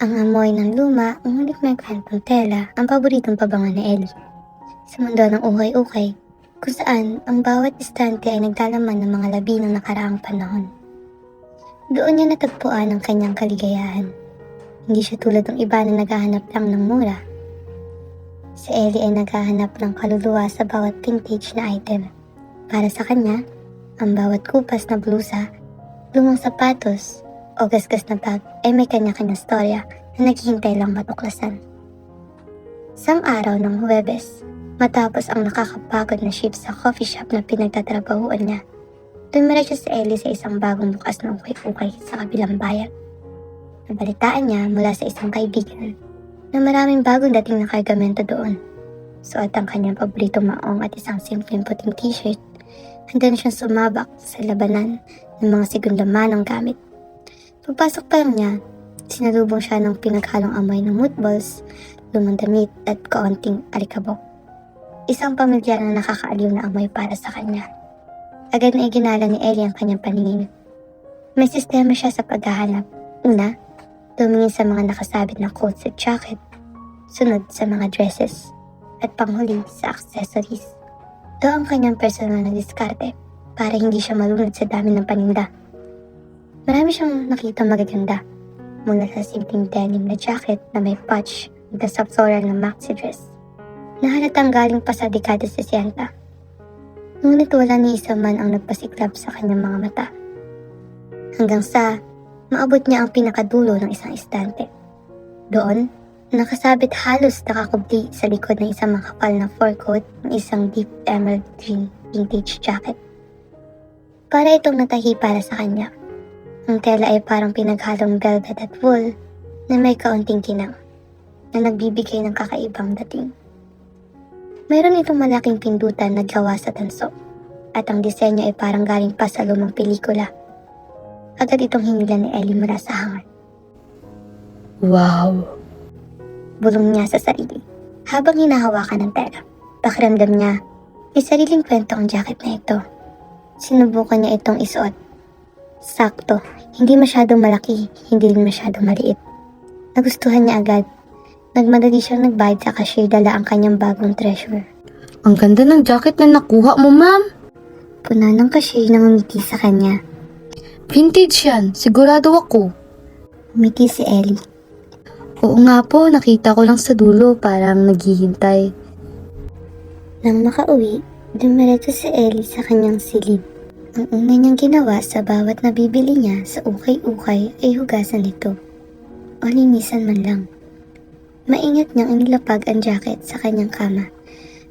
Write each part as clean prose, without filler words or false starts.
Ang amoy ng luma, ngunit may kwentong tela, ang paboritong pabango ni Ellie. Sa mundo ng ukay-ukay, kung saan ang bawat istante ay naglalaman ng mga labi ng nakaraang panahon. Doon niya natagpuan ang kanyang kaligayahan. Hindi siya tulad ng iba na naghahanap lang ng mura. Si Ellie ay naghahanap ng kaluluwa sa bawat vintage na item. Para sa kanya, ang bawat kupas na blusa, lumang sapatos, o gasgas na bag ay may kanya-kanyang storya na naghihintay lang matuklasan. Isang araw ng Huwebes, matapos ang nakakapagod na shift sa coffee shop na pinagtatrabahuan niya, dumiretso si Ellie sa isang bagong bukas na ukay-ukay sa kabilang bayan. Nabalitaan niya mula sa isang kaibigan na maraming bagong dating na kargamento doon. Suot ang kanyang paboritong maong at isang simpleng puting t-shirt, handa na siyang sumabak sa labanan ng mga segundamanong gamit. Pagpasok pa lang niya, sinalubong siya ng pinaghalong amoy ng mothballs, lumang damit at kaunting alikabok. Isang pamilyar na nakakaaliw na amoy para sa kanya. Agad na iginala ni Ellie ang kanyang paningin. May sistema siya sa paghahanap. Una, tumingin sa mga nakasabit na coats at jacket. Sunod sa mga dresses. At panghuli sa accessories. Ito ang kanyang personal na diskarte para hindi siya malunod sa dami ng paninda. Marami siyang nakita magaganda. Mula sa simpleng denim na jacket na may patch at sa floral na maxi dress. Nahalatang galing pa sa dekada 60. Ngunit wala ni isa man ang nagpasiklab sa kanyang mga mata. Hanggang sa maabot niya ang pinakadulo ng isang estante. Doon, nakasabit halos nakakubli sa likod ng isang makapal na fur coat ng isang deep emerald green vintage jacket. Para itong natahi para sa kanya. Ang tela ay parang pinaghalong velvet at wool na may kaunting kinang na nagbibigay ng kakaibang dating. Mayroon itong malaking pindutan na gawa sa tanso at ang disenyo ay parang galing pa sa lumang pelikula. Agad itong hinilan ni Ellie mula sa hangar. Wow! Bulong niya sa sarili habang hinahawakan ng tela. Pakiramdam niya, may sariling kwento ang jacket na ito. Sinubukan niya itong isuot. Sakto, hindi masyadong malaki, hindi rin masyadong maliit. Nagustuhan niya agad. Nagmadali siyang nagbayad sa cashier dala ang kanyang bagong treasure. Ang ganda ng jacket na nakuha mo, ma'am! Puna ng cashier na ngumiti sa kanya. Vintage yan, sigurado ako. Umiti si Ellie. Oo nga po, nakita ko lang sa dulo, parang naghihintay. Nang makauwi, dumiretso si Ellie sa kanyang silid. Ang una niyang ginawa sa bawat nabibili niya sa ukay-ukay ay hugasan ito. O linisan man lang. Maingat niyang inilapag ang jacket sa kanyang kama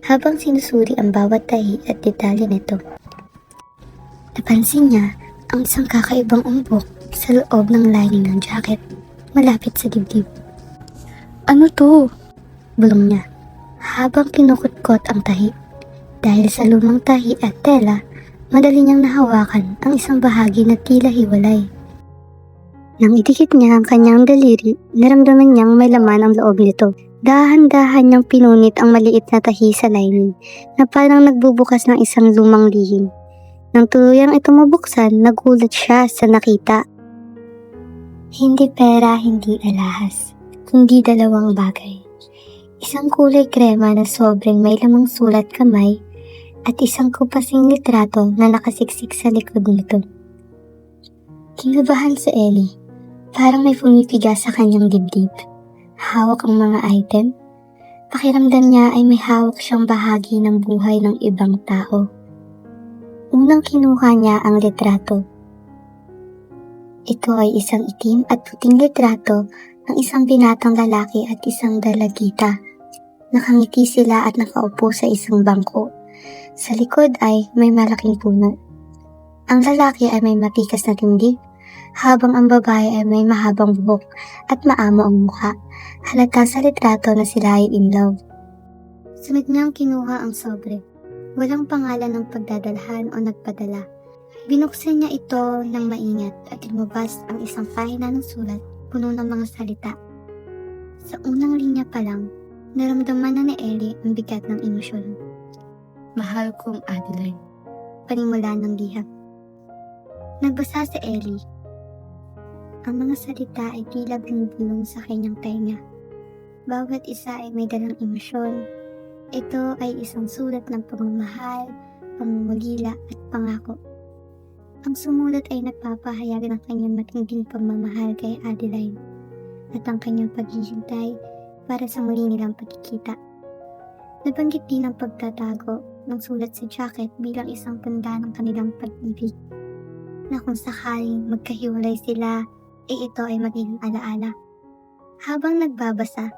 habang sinusuri ang bawat tahi at detalye nito. Napansin niya ang isang kakaibang umbok sa loob ng lining ng jacket malapit sa dibdib. Ano to? Bulong niya habang kinukutkot ang tahi. Dahil sa lumang tahi at tela, madali niyang nahawakan ang isang bahagi na tila hiwalay. Nang idikit niya ang kanyang daliri, naramdaman niyang may laman ang loob nito. Dahan-dahan niyang pinunit ang maliit na tahi sa lining na parang nagbubukas ng isang lumang lihim. Nang tuluyang ito mabuksan, nagulat siya sa nakita. Hindi pera, hindi alahas, kundi dalawang bagay. Isang kulay krema na sobrang may lamang sulat kamay at isang kupasing litrato na nakasiksik sa likod nito. Kinabahan si Ellie. Parang may pumipiga sa kanyang dibdib. Hawak ang mga item. Pakiramdam niya ay may hawak siyang bahagi ng buhay ng ibang tao. Unang kinuha niya ang litrato. Ito ay isang itim at puting litrato ng isang binatang lalaki at isang dalagita. Nakangiti sila at nakaupo sa isang bangko. Sa likod ay may malaking puno. Ang lalaki ay may matikas na tindig, habang ang babae ay may mahabang buhok at maamo ang mukha. Halata sa litrato na sila ay in love. Sunod niyang kinuha ang sobre. Walang pangalan ng pagdadalhan o nagpadala. Binuksan niya ito ng maingat at lumabas ang isang pahina ng sulat puno ng mga salita. Sa unang linya pa lang, naramdaman na ni Ellie ang bigat ng emosyon. Mahal kong Adeline. Panimula ng liham. Nagbasa si Ellie. Ang mga salita ay tila bumubulong sa kanyang tenga. Bawat isa ay may dalang emosyon. Ito ay isang sulat ng pagmamahal, pangungulila at pangako. Ang sumulat ay nagpapahayag ng kanyang matinding pagmamahal kay Adeline at ang kanyang paghihintay para sa muli nilang pagkikita. Nabanggit din ang pagtatago ng sulat sa jacket bilang isang tanda ng kanilang pag-ibig na kung sakaling magkahiwalay sila, ito ay magiging alaala. Habang nagbabasa,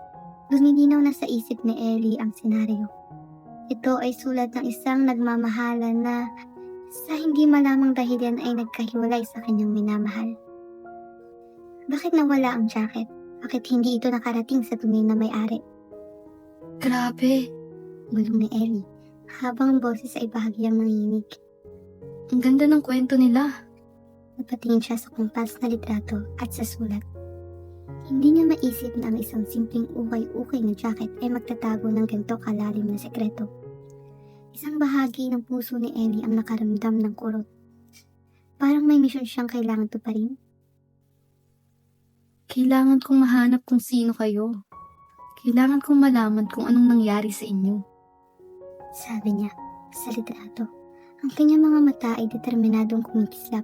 lumilinaw na sa isip ni Ellie ang senaryo. Ito ay sulat ng isang nagmamahalan na sa hindi malamang dahilan ay nagkahiwalay sa kanyang minamahal. Bakit nawala ang jacket? Bakit hindi ito nakarating sa tunay na may-ari? Grabe, Bulong ni Ellie, habang ang boses ay bahagyang nanginig. ang ganda ng kwento nila. Napatingin siya sa kumpas na litrato at sa sulat. Hindi niya maisip na ang isang simpleng ukay-ukay na jacket ay magtatago ng ganito kalalim na sekreto. Isang bahagi ng puso ni Ellie ang nakaramdam ng kurot. Parang may misyon siyang kailangan tuparin. Kailangan kong mahanap kung sino kayo. Kailangan kong malaman kung anong nangyari sa inyo. Sabi niya sa litrato. Ang kanyang mga mata ay determinadong kumikislap.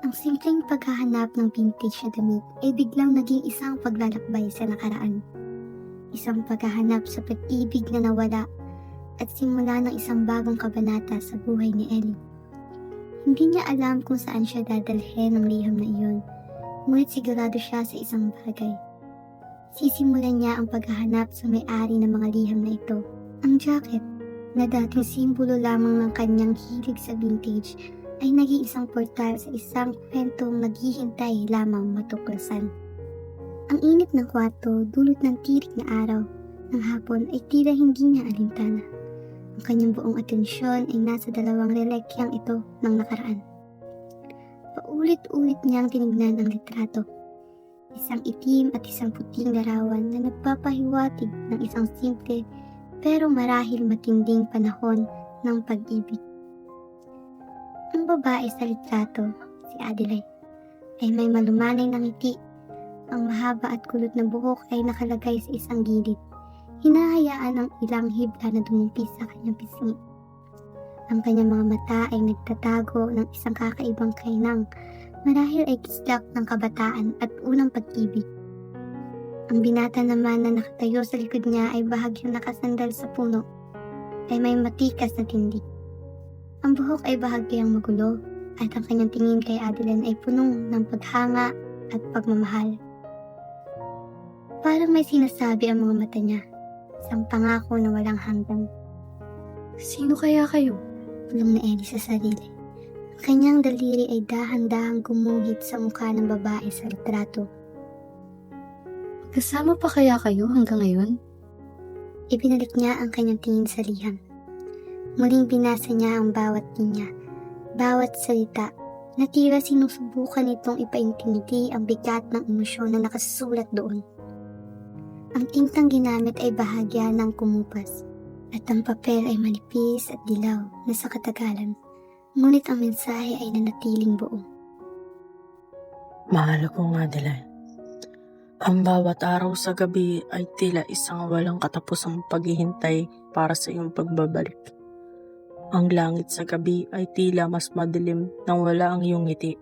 Ang simpleng paghahanap ng vintage na damit ay biglang naging isang paglalakbay sa nakaraan. Isang paghahanap sa pag-ibig na nawala at simula ng isang bagong kabanata sa buhay ni Ellie. Hindi niya alam kung saan siya dadalhin ng liham na iyon, ngunit sigurado siya sa isang bagay. Sisimulan niya ang paghahanap sa may-ari ng mga liham na ito. Ang jacket, na dating simbolo lamang ng kanyang hilig sa vintage, ay naging isang portal sa isang kwentong naghihintay lamang matuklasan. Ang init ng kwarto, dulot ng tirik na araw ng hapon ay tila hindi niya alintana. Ang kanyang buong atensyon ay nasa dalawang relikyang ito ng nakaraan. Paulit-ulit niyang tinignan ang litrato. Isang itim at isang puting larawan na nagpapahiwatig ng isang simple pero marahil matinding panahon ng pag-ibig. Ang babae sa litrato, si Adeline, ay may malumanay na ngiti. Ang mahaba at kulot na buhok ay nakalagay sa isang gilid. Hinahayaan ang ilang hibla na dumumpi sa kanyang pisngi. Ang kanyang mga mata ay nagtatago ng isang kakaibang kainang, marahil ay kislap ng kabataan at unang pag-ibig. Ang binata naman na nakatayo sa likod niya ay bahagyang nakasandal sa puno, ay may matikas na tindig. Ang buhok ay bahagyang magulo at ang kanyang tingin kay Adeline ay punong ng paghanga at pagmamahal. Parang may sinasabi ang mga mata niya, isang pangako na walang hanggan. Sino kaya kayo? Bulong ni Ellie sa sarili. Ang kanyang daliri ay dahan-dahang gumuhit sa mukha ng babae sa litrato. Kasama pa kaya kayo hanggang ngayon? Ibinalik niya ang kanyang tingin sa liham. Muling binasa niya ang bawat linya, bawat salita, na tila sinusubukan itong ipaintindi ang bigat ng emosyon na nakasulat doon. Ang tintang ginamit ay bahagya ng kumupas, at ang papel ay manipis at dilaw na sa katagalan, ngunit ang mensahe ay nanatiling buo. Mahal ko nga, Adeline. Ang bawat araw sa gabi ay tila isang walang katapusang paghihintay para sa iyong pagbabalik. Ang langit sa gabi ay tila mas madilim nang wala ang iyong ngiti.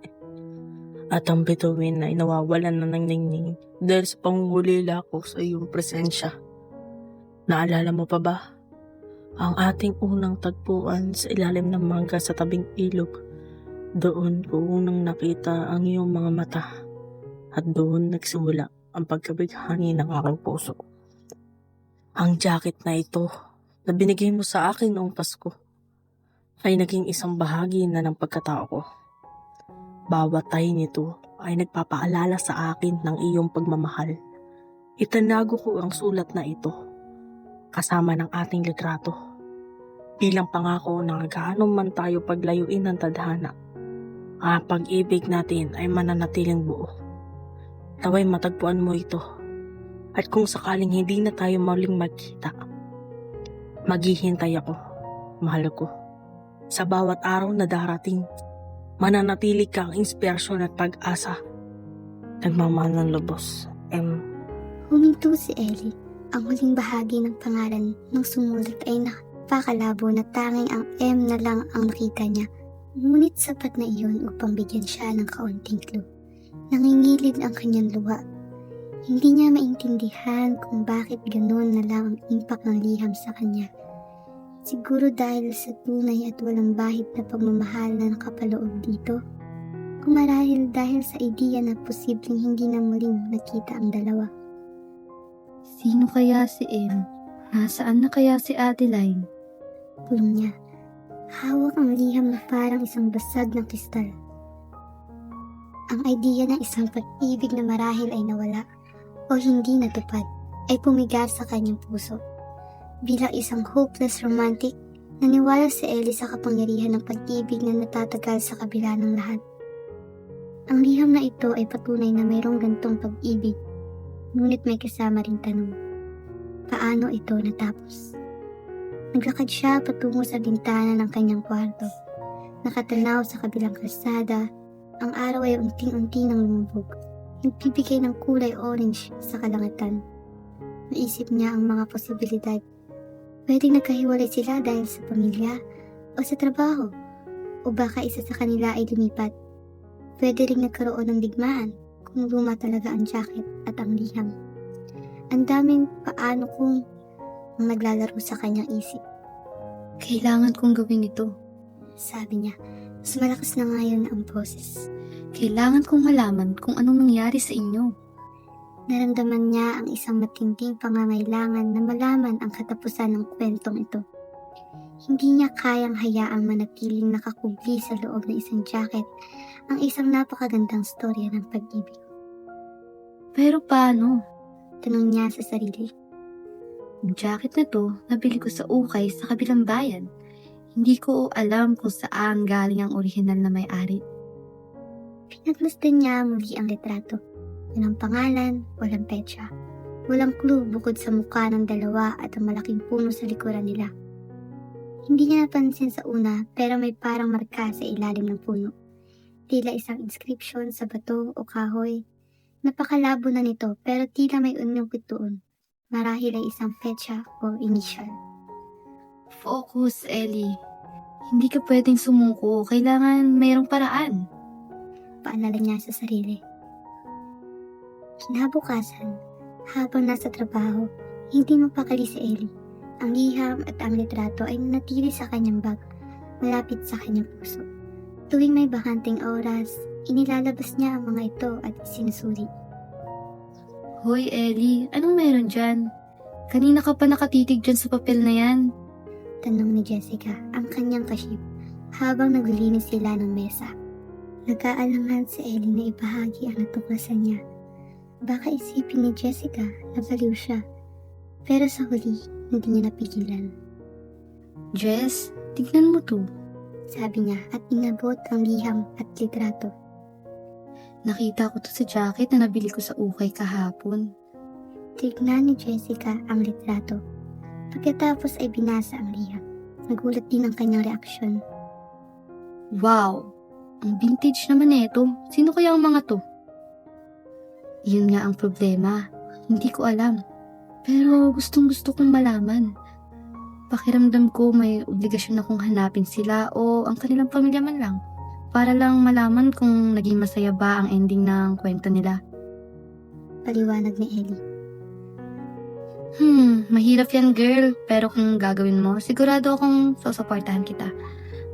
At ang bituin ay nawawalan na ng ningning dahil sa pangungulila ko sa iyong presensya. Naalala mo pa ba? Ang ating unang tagpuan sa ilalim ng mangga sa tabing ilog. Doon ko unang nakita ang iyong mga mata. At doon nagsimula ang pagkabighani ng aking puso. Ang jacket na ito na binigay mo sa akin noong Pasko ay naging isang bahagi na ng pagkatao ko. Bawat tahi nito ay nagpapaalala sa akin ng iyong pagmamahal. Itanago ko ang sulat na ito kasama ng ating litrato bilang pangako na gaano man tayo paglayuin ng tadhana, ang pag-ibig natin ay mananatiling buo. Naway matagpuan mo ito. At kung sakaling hindi na tayo muling magkita, maghihintay ako, mahal ko. Sa bawat araw na darating, mananatili kang inspirasyon at pag-asa. Nagmamahal ng lubos, M. Huminto si Ellie. Ang huling bahagi ng pangalan ng sumulat ay napakalabo na tanging ang M na lang ang nakita niya. Ngunit sapat na iyon upang bigyan siya ng kaunting clue. Nangingilid ang kanyang luha. Hindi niya maintindihan kung bakit ganoon na lang ang impact ng liham sa kanya. Siguro dahil sa tunay at walang bahid na pagmamahal na nakapaloob dito. Kung marahil dahil sa ideya na posibleng hindi na muling nakita ang dalawa. Sino kaya si M? Nasaan na kaya si Adeline? Pulong niya. Hawak ang liham na parang isang basag ng kristal. Ang ideya ng isang pag-ibig na marahil ay nawala o hindi natupad ay pumigar sa kanyang puso. Bilang isang hopeless romantic, naniwala si Ellie sa kapangyarihan ng pag-ibig na natatagal sa kabila ng lahat. Ang liham na ito ay patunay na mayroong gantong pag-ibig, ngunit may kasama ring tanong. Paano ito natapos? Naglakad siya patungo sa bintana ng kanyang kwarto. Nakatanaw sa kabilang kalsada, ang araw ay unting-unti nang lumubog. Nagbibigay ng kulay orange sa kalangatan. Naisip niya ang mga posibilidad. Pwedeng nagkahiwalay sila dahil sa pamilya o sa trabaho, o baka isa sa kanila ay lumipat. Pwede ring nagkaroon ng digmaan kung luma talaga ang jacket at ang liham. Ang daming paano kung ang naglalaro sa kanyang isip. Kailangan kong gawin ito. Sabi niya, mas malakas na ngayon ang boses. Kailangan kong malaman kung anong nangyari sa inyo. Naramdaman niya ang isang matinding pangangailangan na malaman ang katapusan ng kwentong ito. Hindi niya kayang hayaang manatiling nakakubli sa loob ng isang jacket ang isang napakagandang storya ng pag-ibig. Pero paano? Tanong niya sa sarili. Ang jacket na to, nabili ko sa ukay sa kabilang bayan. Hindi ko alam kung saan galing ang orihinal na may-ari. Pinagmasdan niya muli ang litrato. Walang pangalan, walang petsa. Walang clue bukod sa mukha ng dalawa at ang malaking puno sa likuran nila. Hindi niya napansin sa una pero may parang marka sa ilalim ng puno. Tila isang inscription sa bato o kahoy. Napakalabo na nito pero tila may unyong doon. Marahil ay isang petsa o initial. Focus, Ellie. Hindi ka pwedeng sumuko. Kailangan mayroong paraan. Paalala niya sa sarili. Kinabukasan, habang nasa trabaho, hindi mapakali si Ellie. Ang liham at ang litrato ay nanatili sa kanyang bag, malapit sa kanyang puso. Tuwing may bakanting oras, inilalabas niya ang mga ito at isinusuri. Hoy, Ellie. Anong meron dyan? Kanina ka pa nakatitig dyan sa papel na yan. Tanong ni Jessica, ang kanyang kaship, habang naglilinis sila ng mesa. Nag-aalangan si Ellie na ibahagi ang natuklasan niya. Baka isipin ni Jessica na baliw siya, pero sa huli, hindi niya napigilan. Jess, tignan mo to. Sabi niya at inabot ang liham at litrato. Nakita ko to sa jacket na nabili ko sa ukay kahapon. Tignan ni Jessica ang litrato. Pagkatapos ay binasa ang liham. Nagulat din ang kanyang reaksyon. Wow! Ang vintage naman neto. Sino kaya ang mga to? Yun nga ang problema. Hindi ko alam. Pero gustong gusto kong malaman. Pakiramdam ko may obligasyon akong hanapin sila o ang kanilang pamilya man lang. Para lang malaman kung naging masaya ba ang ending ng kwento nila. Paliwanag ni Ellie. Mahirap yan girl. Pero kung gagawin mo, sigurado akong susuportahan kita.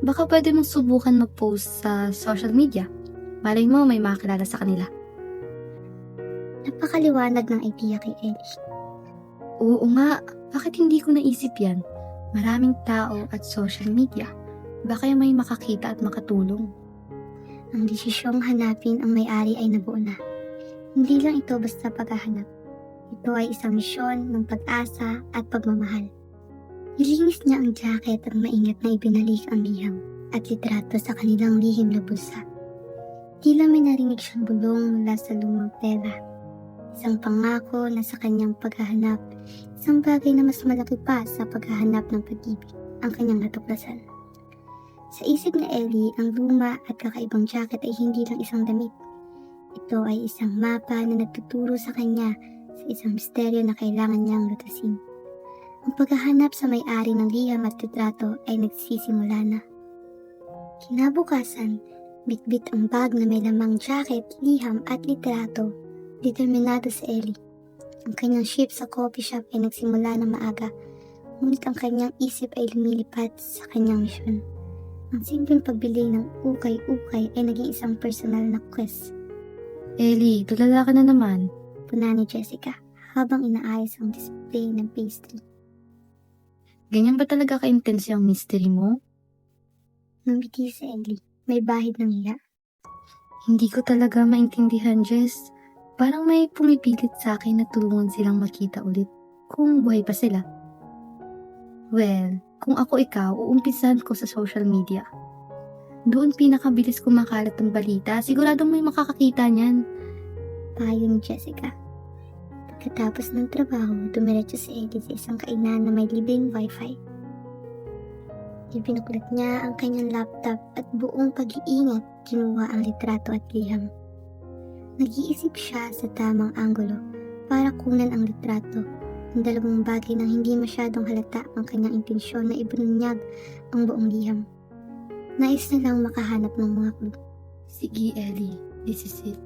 Baka pwede mong subukan mag-post sa social media. Malay mo may makakilala sa kanila. Napakaliwanag ng idea kay Ellie. Oo nga, bakit hindi ko naisip yan? Maraming tao at social media. Baka may makakita at makatulong. Ang desisyong hanapin ang may-ari ay nabuo na. Hindi lang ito basta paghahanap. Ito ay isang misyon ng pag-asa at pagmamahal. Nilinis niya ang jacket at maingat na ibinalik ang liham at litrato sa kanilang lihim na bulsa. Tila may narinig siyang bulong mula sa lumang tela. Isang pangako na sa kanyang paghahanap, isang bagay na mas malaki pa sa paghahanap ng pag-ibig, ang kanyang natuklasan. Sa isip ni Ellie, ang luma at kakaibang jacket ay hindi lang isang damit. Ito ay isang mapa na nagtuturo sa kanya sa isang misteryo na kailangan niyang lutasin. Ang paghahanap sa may-ari ng liham at litrato ay nagsisimula na. Kinabukasan, bitbit ang bag na may lamang jacket, liham at litrato. Determinado si Ellie. Ang kanyang shift sa coffee shop ay nagsimula na maaga, ngunit ang kanyang isip ay lumilipat sa kanyang misyon. Ang simpleng pagbili ng ukay-ukay ay naging isang personal na quest. Ellie, tulala ka na naman. Puna ni Jessica habang inaayos ang display ng pastry. Ganyan ba talaga ka-intense yung mystery mo? Nangiti si Ellie. May bahid ng hiya. Hindi ko talaga maintindihan, Jess. Parang may pumipilit sa akin na tulungan silang makita ulit kung buhay pa sila. Well, kung ako ikaw, uumpisahan ko sa social media. Doon pinakabilis kumakalat ng balita, siguradong may makakakita niyan. Payo ni Jessica. Pagkatapos ng trabaho, dumiretso si Ellie sa isang kainan na may libreng wifi. Ipinuklat niya ang kanyang laptop at buong pag-iingat kinuha ang litrato at liham. Nag-iisip siya sa tamang anggulo para kunan ang litrato, ang dalawang bagay na hindi masyadong halata ang kanyang intensyon na ibunyag ang buong liham. Nais na lang makahanap ng mga clue. Sige, Ellie. This is it.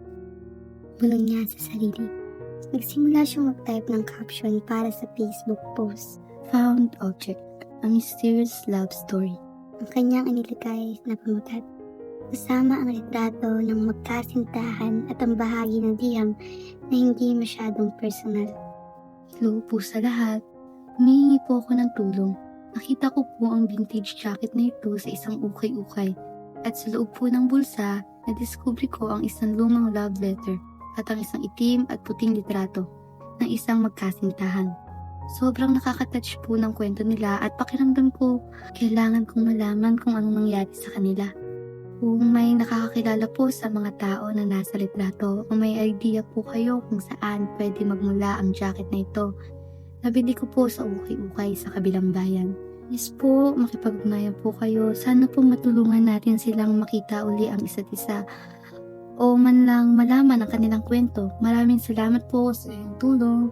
Bulong niya sa sarili. Nagsimula siyang mag-type ng caption para sa Facebook post. Found object. A mysterious love story. Ang kanyang inilikay na pamutat. Kasama ang litrato ng magkasintahan at ang bahagi ng liham na hindi masyadong personal. Hello po sa lahat. Humihingi po ako ng tulong. Nakita ko po ang vintage jacket na ito sa isang ukay-ukay. At sa loob po ng bulsa, nadiskubre ko ang isang lumang love letter at ang isang itim at puting litrato ng isang magkasintahan. Sobrang nakaka-touch po ng kwento nila at pakiramdam ko, kailangan kong malaman kung anong nangyari sa kanila. Kung may nakakakilala po sa mga tao na nasa litrato o may idea po kayo kung saan pwede magmula ang jacket na ito, nabili ko po sa ukay-ukay sa kabilang bayan. Yes po, makipag-ugnayan po kayo. Sana po matulungan natin silang makita uli ang isa't isa o man lang malaman ang kanilang kwento. Maraming salamat po sa iyong tulong.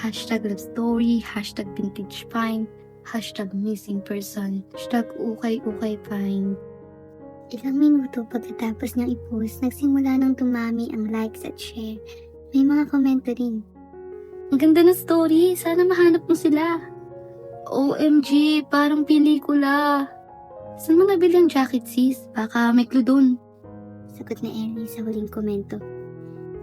#lovestory, #vintagefind, #missingperson, #ukay-ukay-find. Ilang minuto pagkatapos niyang i-post, nagsimula nang dumami ang likes at share. May mga komento rin. Ang ganda ng story. Sana mahanap mo sila. OMG, parang pelikula. Saan mo nabili ang jacket, sis? Baka may clue dun. Sagot ni Ellie sa huling komento.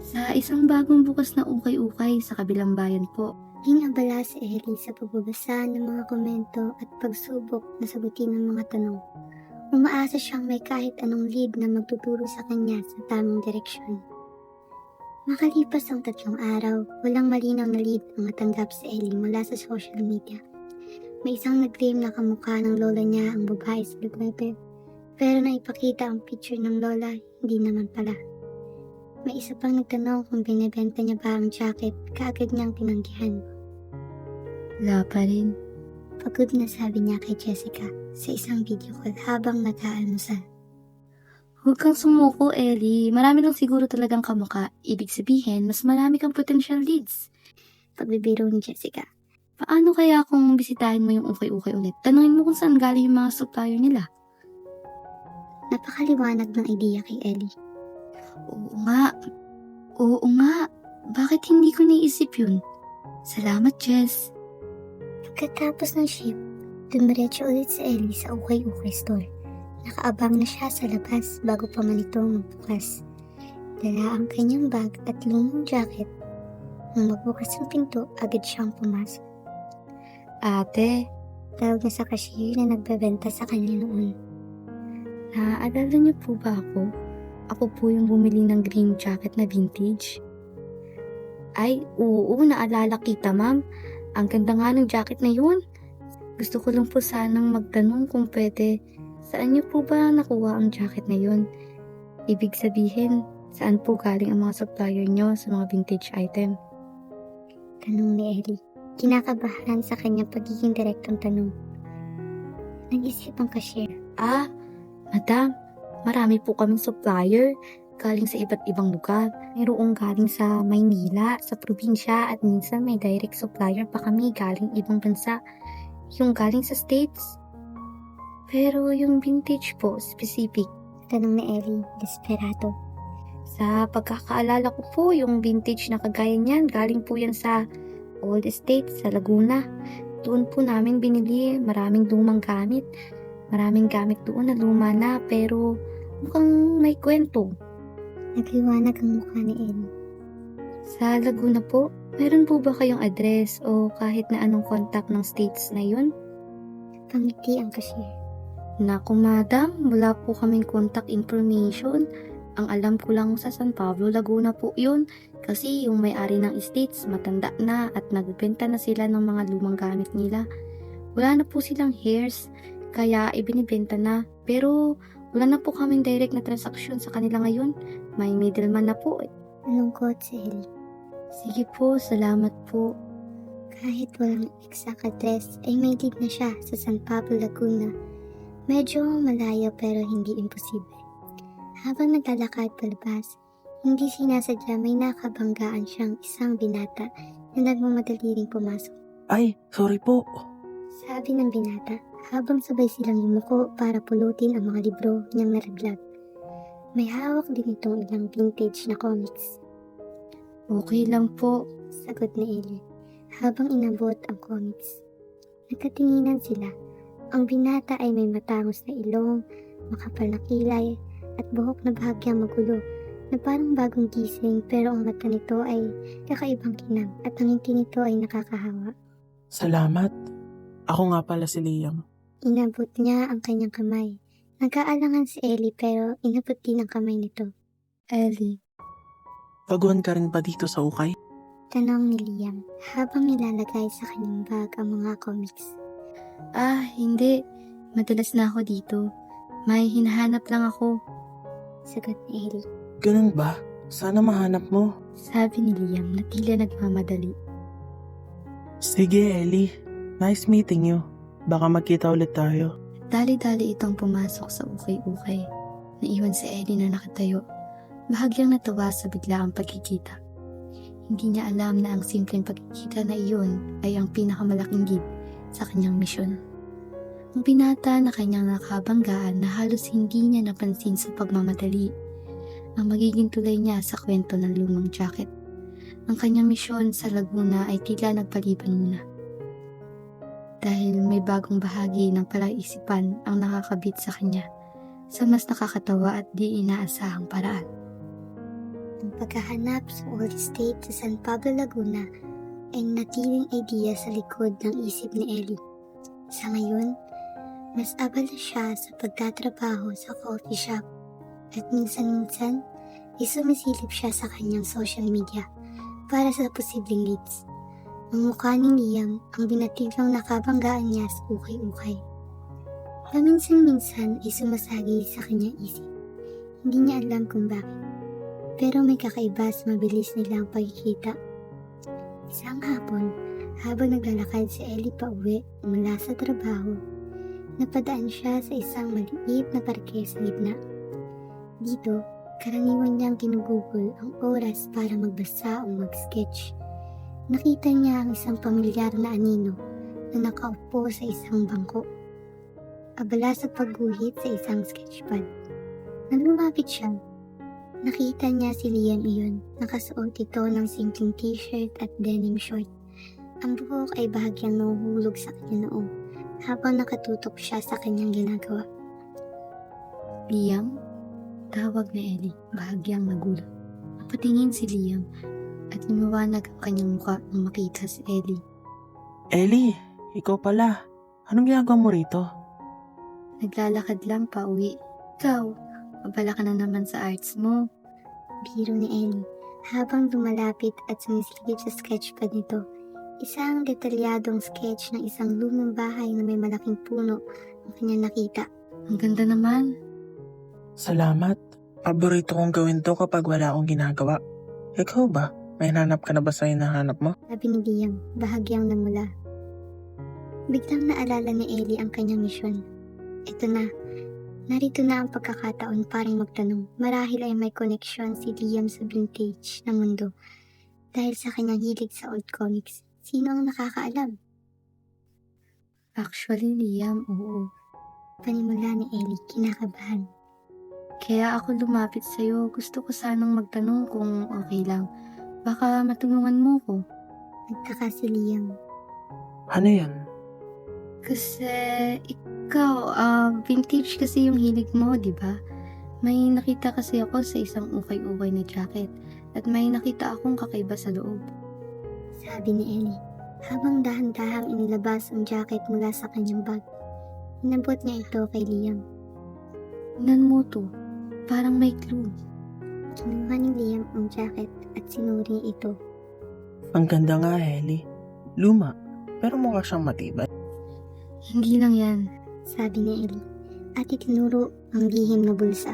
Sa isang bagong bukas na ukay-ukay sa kabilang bayan po. Naging abala si Ellie sa pagbabasa ng mga komento at pagsubok na sagutin ng mga tanong. Umaasa siyang may kahit anong lead na magtuturo sa kanya sa tamang direksyon. Makalipas ang 3 araw, walang malinaw na lead ang natanggap si Ellie mula sa social media. May isang nag-claim na kamukha ng lola niya ang babae sa letter, pero naipakita ang picture ng lola, hindi naman pala. May isa pang nagtanong kung binibenta niya ba ang jacket, kaagad niyang tinanggihan. Wala pa rin. Pagod na sabi niya kay Jessica sa isang video call habang nag-aalmusal. Huwag kang sumuko, Ellie. Marami lang siguro talagang kamukha. Ibig sabihin, mas marami kang potential leads. Pagbibiro ni Jessica. Paano kaya kung bisitahin mo yung ukay-ukay ulit? Tanungin mo kung saan galing yung mga supplier nila. Napakaliwanag ng idea kay Ellie. Oo nga. Oo nga. Bakit hindi ko naisip yun? Salamat, Jess. Pagkatapos ng shift, dumiretso ulit si Ellie sa ukay-ukay store. Nakaabang na siya sa labas bago pa man ito magbukas. Dala ang kanyang bag at lumang jacket. Nang magbukas ang pinto, agad siyang pumasok. Ate, Tawag na sa cashier na nagbebenta sa kanya noon. naaalala niyo po ba ako? Ako po yung bumili ng green jacket na vintage. Ay, oo, naalala kita, ma'am. Ang ganda nga ng jacket na yun. Gusto ko lang po sanang magtanong kung pwede, saan niyo po ba nakuha ang jacket na yun? Ibig sabihin, saan po galing ang mga supplier niyo sa mga vintage item? Tanong ni Ellie. Kinakabahan sa kanyang pagiging direktong tanong. Nag-isip ang cashier. Ah, madam, marami po kaming supplier. galing sa iba't ibang lugar. Mayroong galing sa Maynila, sa probinsya, at minsan may direct supplier pa kami galing ibang bansa. Yung galing sa States. Pero yung vintage po, specific. Tanong ni Ellie, desperado. Sa pagkakaalala ko po, yung vintage na kagaya niyan, galing po yan sa Old Estate sa Laguna. Doon po namin binili maraming lumang gamit. Maraming gamit doon na luma na pero mukhang may kwento. Nagliwanag ang mukha ni Ellie. Sa Laguna po, meron po ba kayong address o kahit na anong contact ng states na yun? Pangiti ang cashier. Naku madam, wala po kaming contact information. Ang alam ko lang sa San Pablo, Laguna po yun. Kasi yung may-ari ng estates, matanda na at nagbenta na sila ng mga lumang gamit nila. Wala na po silang heirs, kaya ibinibenta na. Pero wala na po kaming direct na transaksyon sa kanila ngayon. May middleman na po. Malungkot si Ellie. Sige po, salamat po. Kahit walang exact address, ay may lead na siya sa San Pablo, Laguna. Medyo malayo pero hindi imposible. Habang naglalakad palabas, hindi sinasadya may nakabanggaan siyang isang binata na nagmamadali ring pumasok. Ay, sorry po. Sabi ng binata, habang sabay silang yumuko para pulutin ang mga libro niyang naraglag. May hawak din itong ilang vintage na comics. Okay lang po. Sagot ni Ellie, habang inabot ang comics. Nagkatinginan sila. Ang binata ay may matangos na ilong, makapal na kilay, at buhok na bahagyang magulo, na parang bagong gising pero ang mata nito ay kakaibang kinang at ang ngiti nito ay nakakahawa. Salamat. Ako nga pala si Liam. Inabot niya ang kanyang kamay. Nag-aalangan si Ellie pero inabot din ang kamay nito. Ellie. Baguhan ka rin ba dito sa ukay? Tanong ni Liam habang nilalagay sa kanyang bag ang mga comics. Hindi. Madalas na ako dito. May hinahanap lang ako. Sagot ni Ellie. Ganun ba? Sana mahanap mo. Sabi ni Liam na tila nagmamadali. Sige, Ellie. Nice meeting you. Baka magkita ulit tayo. Dali-dali itong pumasok sa ukay-ukay. Naiwan si Ellie na nakatayo. Bahagyang natawa sa biglaang pagkikita. Hindi niya alam na ang simpleng pagkikita na iyon ay ang pinakamalaking gift sa kanyang misyon. Ang binata na kanyang nakabanggaan na halos hindi niya napansin sa pagmamadali. Ang magiging tulay niya sa kwento ng lumang jacket. Ang kanyang misyon sa Laguna ay tila nagpaliban muna. Dahil may bagong bahagi ng palaisipan ang nakakabit sa kanya sa mas nakakatawa at di inaasahang paraan. Ang paghahanap sa old estate sa San Pablo, Laguna ay natiling idea sa likod ng isip ni Ellie. Sa ngayon, mas abala siya sa pagtatrabaho sa coffee shop at minsan-minsan ay sumisilip siya sa kanyang social media para sa posibleng leads. Ang mukha ni Liam ang binatiglang nakabanggaan niya sa ukay-ukay. Paminsan-minsan ay sumasagi sa kanyang isip. Hindi niya alam kung bakit. Pero may kakaiba sa mabilis nilang pagkikita. Isang hapon, habang naglalakad si Ellie pa uwi mula sa trabaho, napadaan siya sa isang maliit na parke sa gitna. Dito, karaniwan niyang ginugugol ang oras para magbasa o mag-sketch. Nakita niya ang isang pamilyar na anino na nakaupo sa isang bangko. Abala sa pagguhit sa isang sketchpad. Nang lumapit siya, nakita niya si Liam iyon. Nakasuot ito ng simpleng t-shirt at denim short. Ang buhok ay bahagyang nahuhulog sa kanya noong habang nakatutok siya sa kanyang ginagawa. Liam? Tawag na Ellie, bahagyang nagulat. Napatingin si Liam at lumiwanag ang kanyang mukha nang makita si Ellie. Ellie, ikaw pala. Anong ginagawa mo rito? Naglalakad lang pa uwi. Ikaw, mabala ka na naman sa arts mo. Biro ni Ellie habang lumalapit at sumisilip sa sketchpad nito. Isang detalyadong sketch ng isang lumang bahay na may malaking puno ang kanya nakita. Ang ganda naman. Salamat. Paborito kong gawin to kapag wala akong ginagawa. Ikaw ba? May hanap ka na ba sa hinahanap mo? Sabi ni Liam, bahagyang namula. Biglang naalala ni Ellie ang kanyang misyon. Ito na, Narito na ang pagkakataon para magtanong. Marahil ay may koneksyon si Liam sa vintage na mundo dahil sa kanyang hilig sa old comics. Sino ang nakakaalam? Actually, Liam, oo. Panimula ni Ellie, kinakabahan. Kaya ako lumapit sa'yo. Gusto ko sanang magtanong kung okay lang. Baka matulungan mo ko. Nagtaka si Liam. Ano yan? Kasi ikaw, vintage kasi yung hilig mo, di ba? May nakita kasi ako sa isang ukay-ukay na jacket at may nakita akong kakaiba sa loob. Sabi ni Ellie, habang dahan-dahang inilabas ang jacket mula sa kanyang bag. Inabot niya ito kay Liam. Tingnan mo to, parang may clue. Kinuha ni Liam ang jacket at sinuri ito. Ang ganda nga, Ellie. Luma, pero mukha siyang matibay. Hindi lang yan. Sabi ni Ellie, at itinuro ang lihim na bulsa.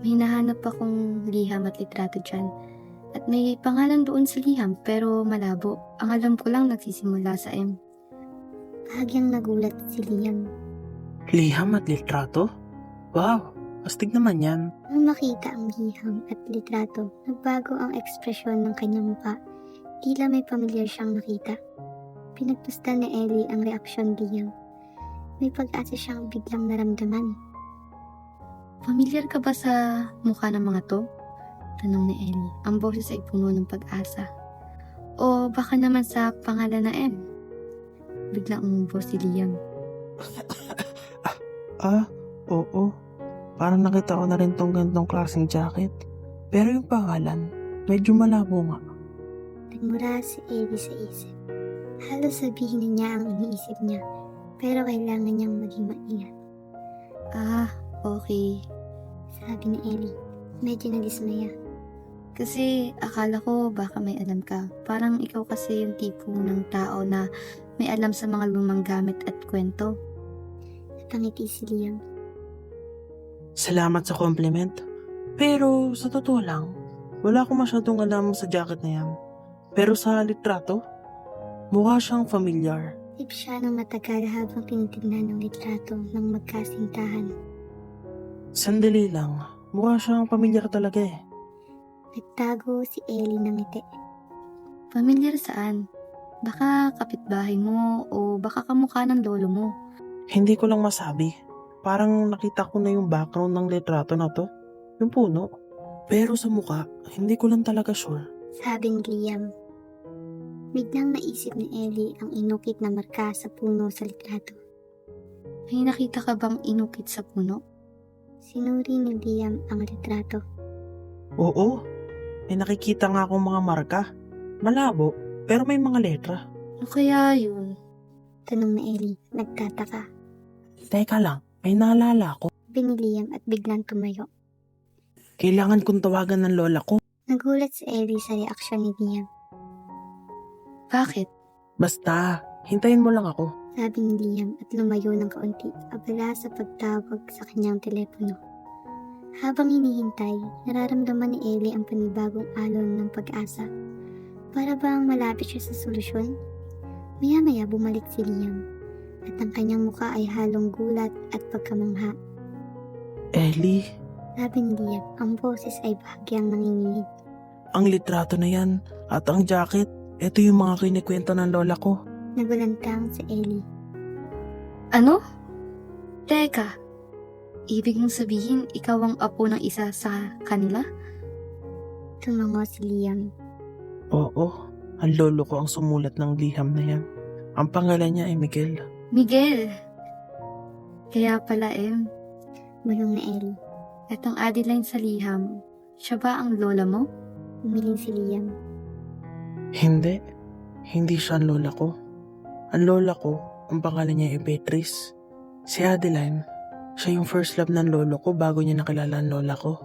May nahanap akong liham at litrato dyan. At may pangalan doon sa liham pero malabo. Ang alam ko lang nagsisimula sa M. Bahagyang nagulat si Liam. Liham at litrato? Wow, astig naman yan. Nang makita ang liham at litrato, nagbago ang ekspresyon ng kanyang mukha. Tila may pamilyar siyang nakita. Pinagpustan ni Ellie ang reaksyon ni Liam. May pag-asa siyang biglang naramdaman. Familiar ka ba sa mukha ng mga to? Tanong ni Ellie. Ang boses ay puno ng pag-asa. O baka naman sa pangalan na M? Biglang umubo si Liam. Oo. Parang nakita ko na rin tong gantong klaseng jacket. Pero yung pangalan, medyo malabo nga. Nagmura si Ellie sa isip. Halos sabihin na niya ang iniisip niya, pero kailangan niyang maging maingat. Okay. Sabi ni Ellie, medyo nadismaya. Kasi akala ko baka may alam ka. Parang ikaw kasi yung tipo ng tao na may alam sa mga lumang gamit at kwento. Napangiti si Liam. Salamat sa compliment. Pero sa totoo lang, wala akong masyadong alam sa jacket na yan. Pero sa litrato, mukha siyang familiar. Tip siya ng matagal habang tinitignan ang litrato ng magkasintahan. Sandali lang, mukha siyang familiar talaga eh. Nagtago si Ellie ng ngiti. Familiar saan? Baka kapitbahay mo o baka kamukha ng lolo mo. Hindi ko lang masabi. Parang nakita ko na yung background ng litrato na to. Yung puno. Pero sa mukha, hindi ko lang talaga sure. Sabi ni Liam. Biglang naisip ni Ellie ang inukit na marka sa puno sa litrato. May nakita ka bang inukit sa puno? Sinuri ni Liam ang litrato. Oo, may nakikita nga akong mga marka. Malabo, pero may mga letra. Ano kaya yun? Tanong ni Ellie, nagtataka. Teka lang, may naalala ko. Sabi ni Liam at biglang tumayo. Kailangan kong tawagan ng lola ko. Nagulat si Ellie sa reaksyon ni Liam. Bakit? Basta, hintayin mo lang ako. Sabi ni Liam at lumayo ng kaunti, abala sa pagtawag sa kanyang telepono. Habang hinihintay, nararamdaman ni Ellie ang panibagong alon ng pag-asa. Para bang malapit siya sa solusyon? Maya-maya bumalik si Liam at ang kanyang muka ay halong gulat at pagkamangha. Ellie, Sabi ni Liam, ang boses ay bahagyang nanginginig. ang litrato na yan at ang jacket, ito yung mga kinikwento ng lola ko. Nagulantang si Ellie. Ano? Teka, ibig mong sabihin ikaw ang apo ng isa sa kanila? Tumango si Liam. Oo, ang lolo ko ang sumulat ng liham na yan. Ang pangalan niya ay Miguel. Miguel! Kaya pala Bulong na Ellie. at ang Adeline sa liham, siya ba ang lola mo? Umiling si Liam. Hindi siya ang lola ko. Ang lola ko, ang pangalan niya ay Beatrice. Si Adeline, siya yung first love ng lolo ko bago niya nakilala ang lola ko.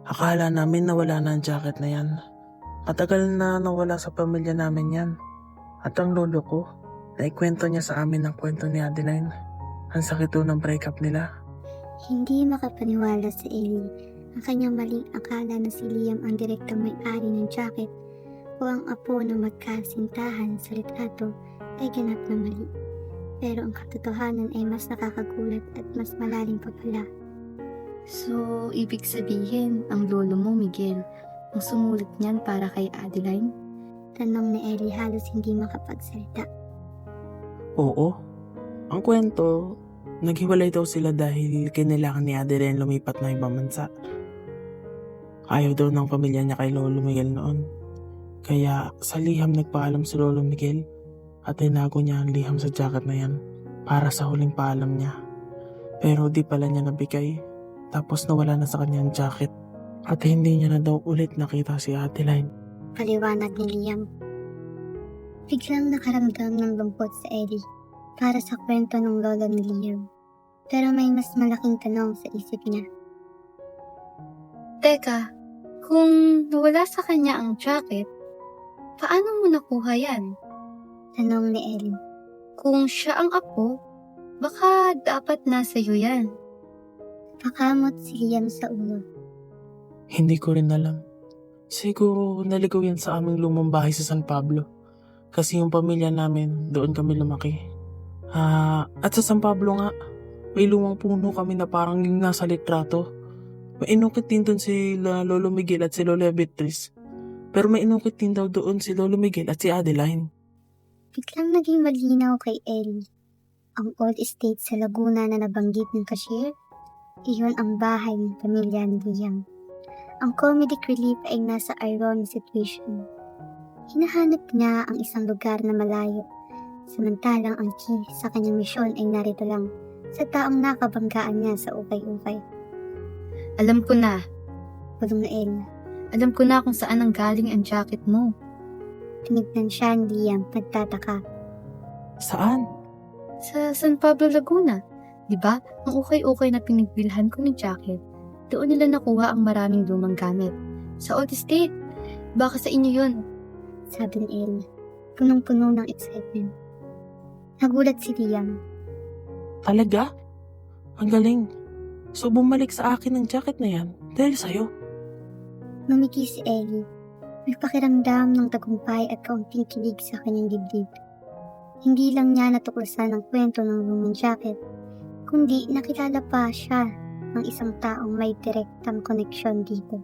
Akala namin nawala na ang jacket na yan. Matagal na nawala sa pamilya namin yan. At ang lolo ko, naikwento niya sa amin ang kwento ni Adeline. Ang sakit po ng breakup nila. Hindi makapaniwala si Ellie ang kanyang maling akala na si Liam ang direktang may-ari ng jacket o ang apo na magkasintahan sa litrato ay ganap na mali. Pero ang katotohanan ay mas nakakagulat at mas malalim pa pala. So, ibig sabihin, ang lolo mo, Miguel, ang sumulat niyan para kay Adeline? Tanong ni Ellie halos hindi makapagsalita. Oo. Ang kwento, naghiwalay daw sila dahil kinailangan ni Adeline lumipat na ibang bansa. Ayaw daw ng pamilya niya kay Lolo Miguel noon. Kaya sa liham nagpaalam si Lolo Miguel at tinago niya ang liham sa jacket na yan para sa huling paalam niya. Pero di pala niya nabigay, tapos nawala na sa kanya ang jacket at hindi niya na daw ulit nakita si Adeline. Paliwanag ni Liam. Biglang nakaramdam ng lungkot sa Ellie para sa kwento ng lolo ni Liam. Pero may mas malaking tanong sa isip niya. Teka, kung nawala sa kanya ang jacket, paano mo nakuha yan? Tanong ni Ellie. Kung siya ang apo, baka dapat nasa iyo yan. Pakamot si Liam sa ulo. Hindi ko rin alam. Siguro naligaw yan sa aming lumang bahay sa San Pablo. Kasi yung pamilya namin, doon kami lumaki. At sa San Pablo nga, may lumang puno kami na parang yung nasa litrato. May inukit din doon si Lolo Miguel at si Lola Beatriz. Pero may inukit din daw doon si Lolo Miguel at si Adeline. Biglang naging malinaw kay Ellie. Ang old estate sa Laguna na nabanggit ng cashier, iyon ang bahay ng pamilya ni Liam. Ang comedic relief ay nasa ironic situation. Hinahanap niya ang isang lugar na malayo, samantalang ang key sa kanyang misyon ay narito lang, sa taong nakabanggaan niya sa ukay-ukay. Alam ko na. Bulong na Ellie. Alam ko na kung saan ang galing ang jacket mo. Tinignan siya ni Liam, nagtataka. Saan? Sa San Pablo, Laguna. Diba? Ang ukay-ukay na pinagbilhan ko ng jacket. Doon nila nakuha ang maraming lumang gamit. Sa old estate. Baka sa inyo yun. Sabi ni Ellie, punong-puno ng excitement. Nagulat si Liam. Talaga? Ang galing. So bumalik sa akin ang jacket na yan dahil sa'yo. Numiki si Ellie. May pakiramdam ng tagumpay at kaunting kilig sa kanyang dibdib. Hindi lang niya natuklasan ang kwento ng lumang jacket, kundi nakilala pa siya ng isang taong may direktang koneksyon dito.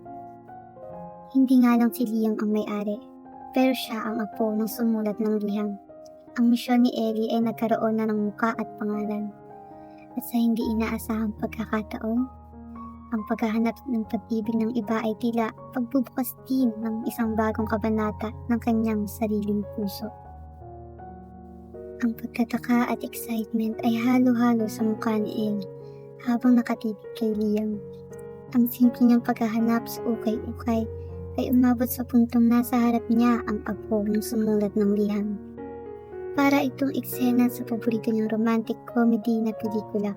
Hindi nga lang si Liam ang may-ari, pero siya ang apo ng sumulat ng liham. Ang misyon ni Ellie ay nagkaroon na ng muka at pangalan. At sa hindi inaasahang pagkakataon, ang paghahanap ng pag-ibig ng iba ay tila pagbubukas din ng isang bagong kabanata ng kanyang sariling puso. Ang pagtataka at excitement ay halo-halo sa mukha ni Ellie habang nakatitig kay Liam. Ang simple niyang paghahanap sa ukay-ukay ay umabot sa puntong nasa harap niya ang apo ng sumulat ng liham. Para itong eksena sa paborito niyang romantic comedy na pelikula.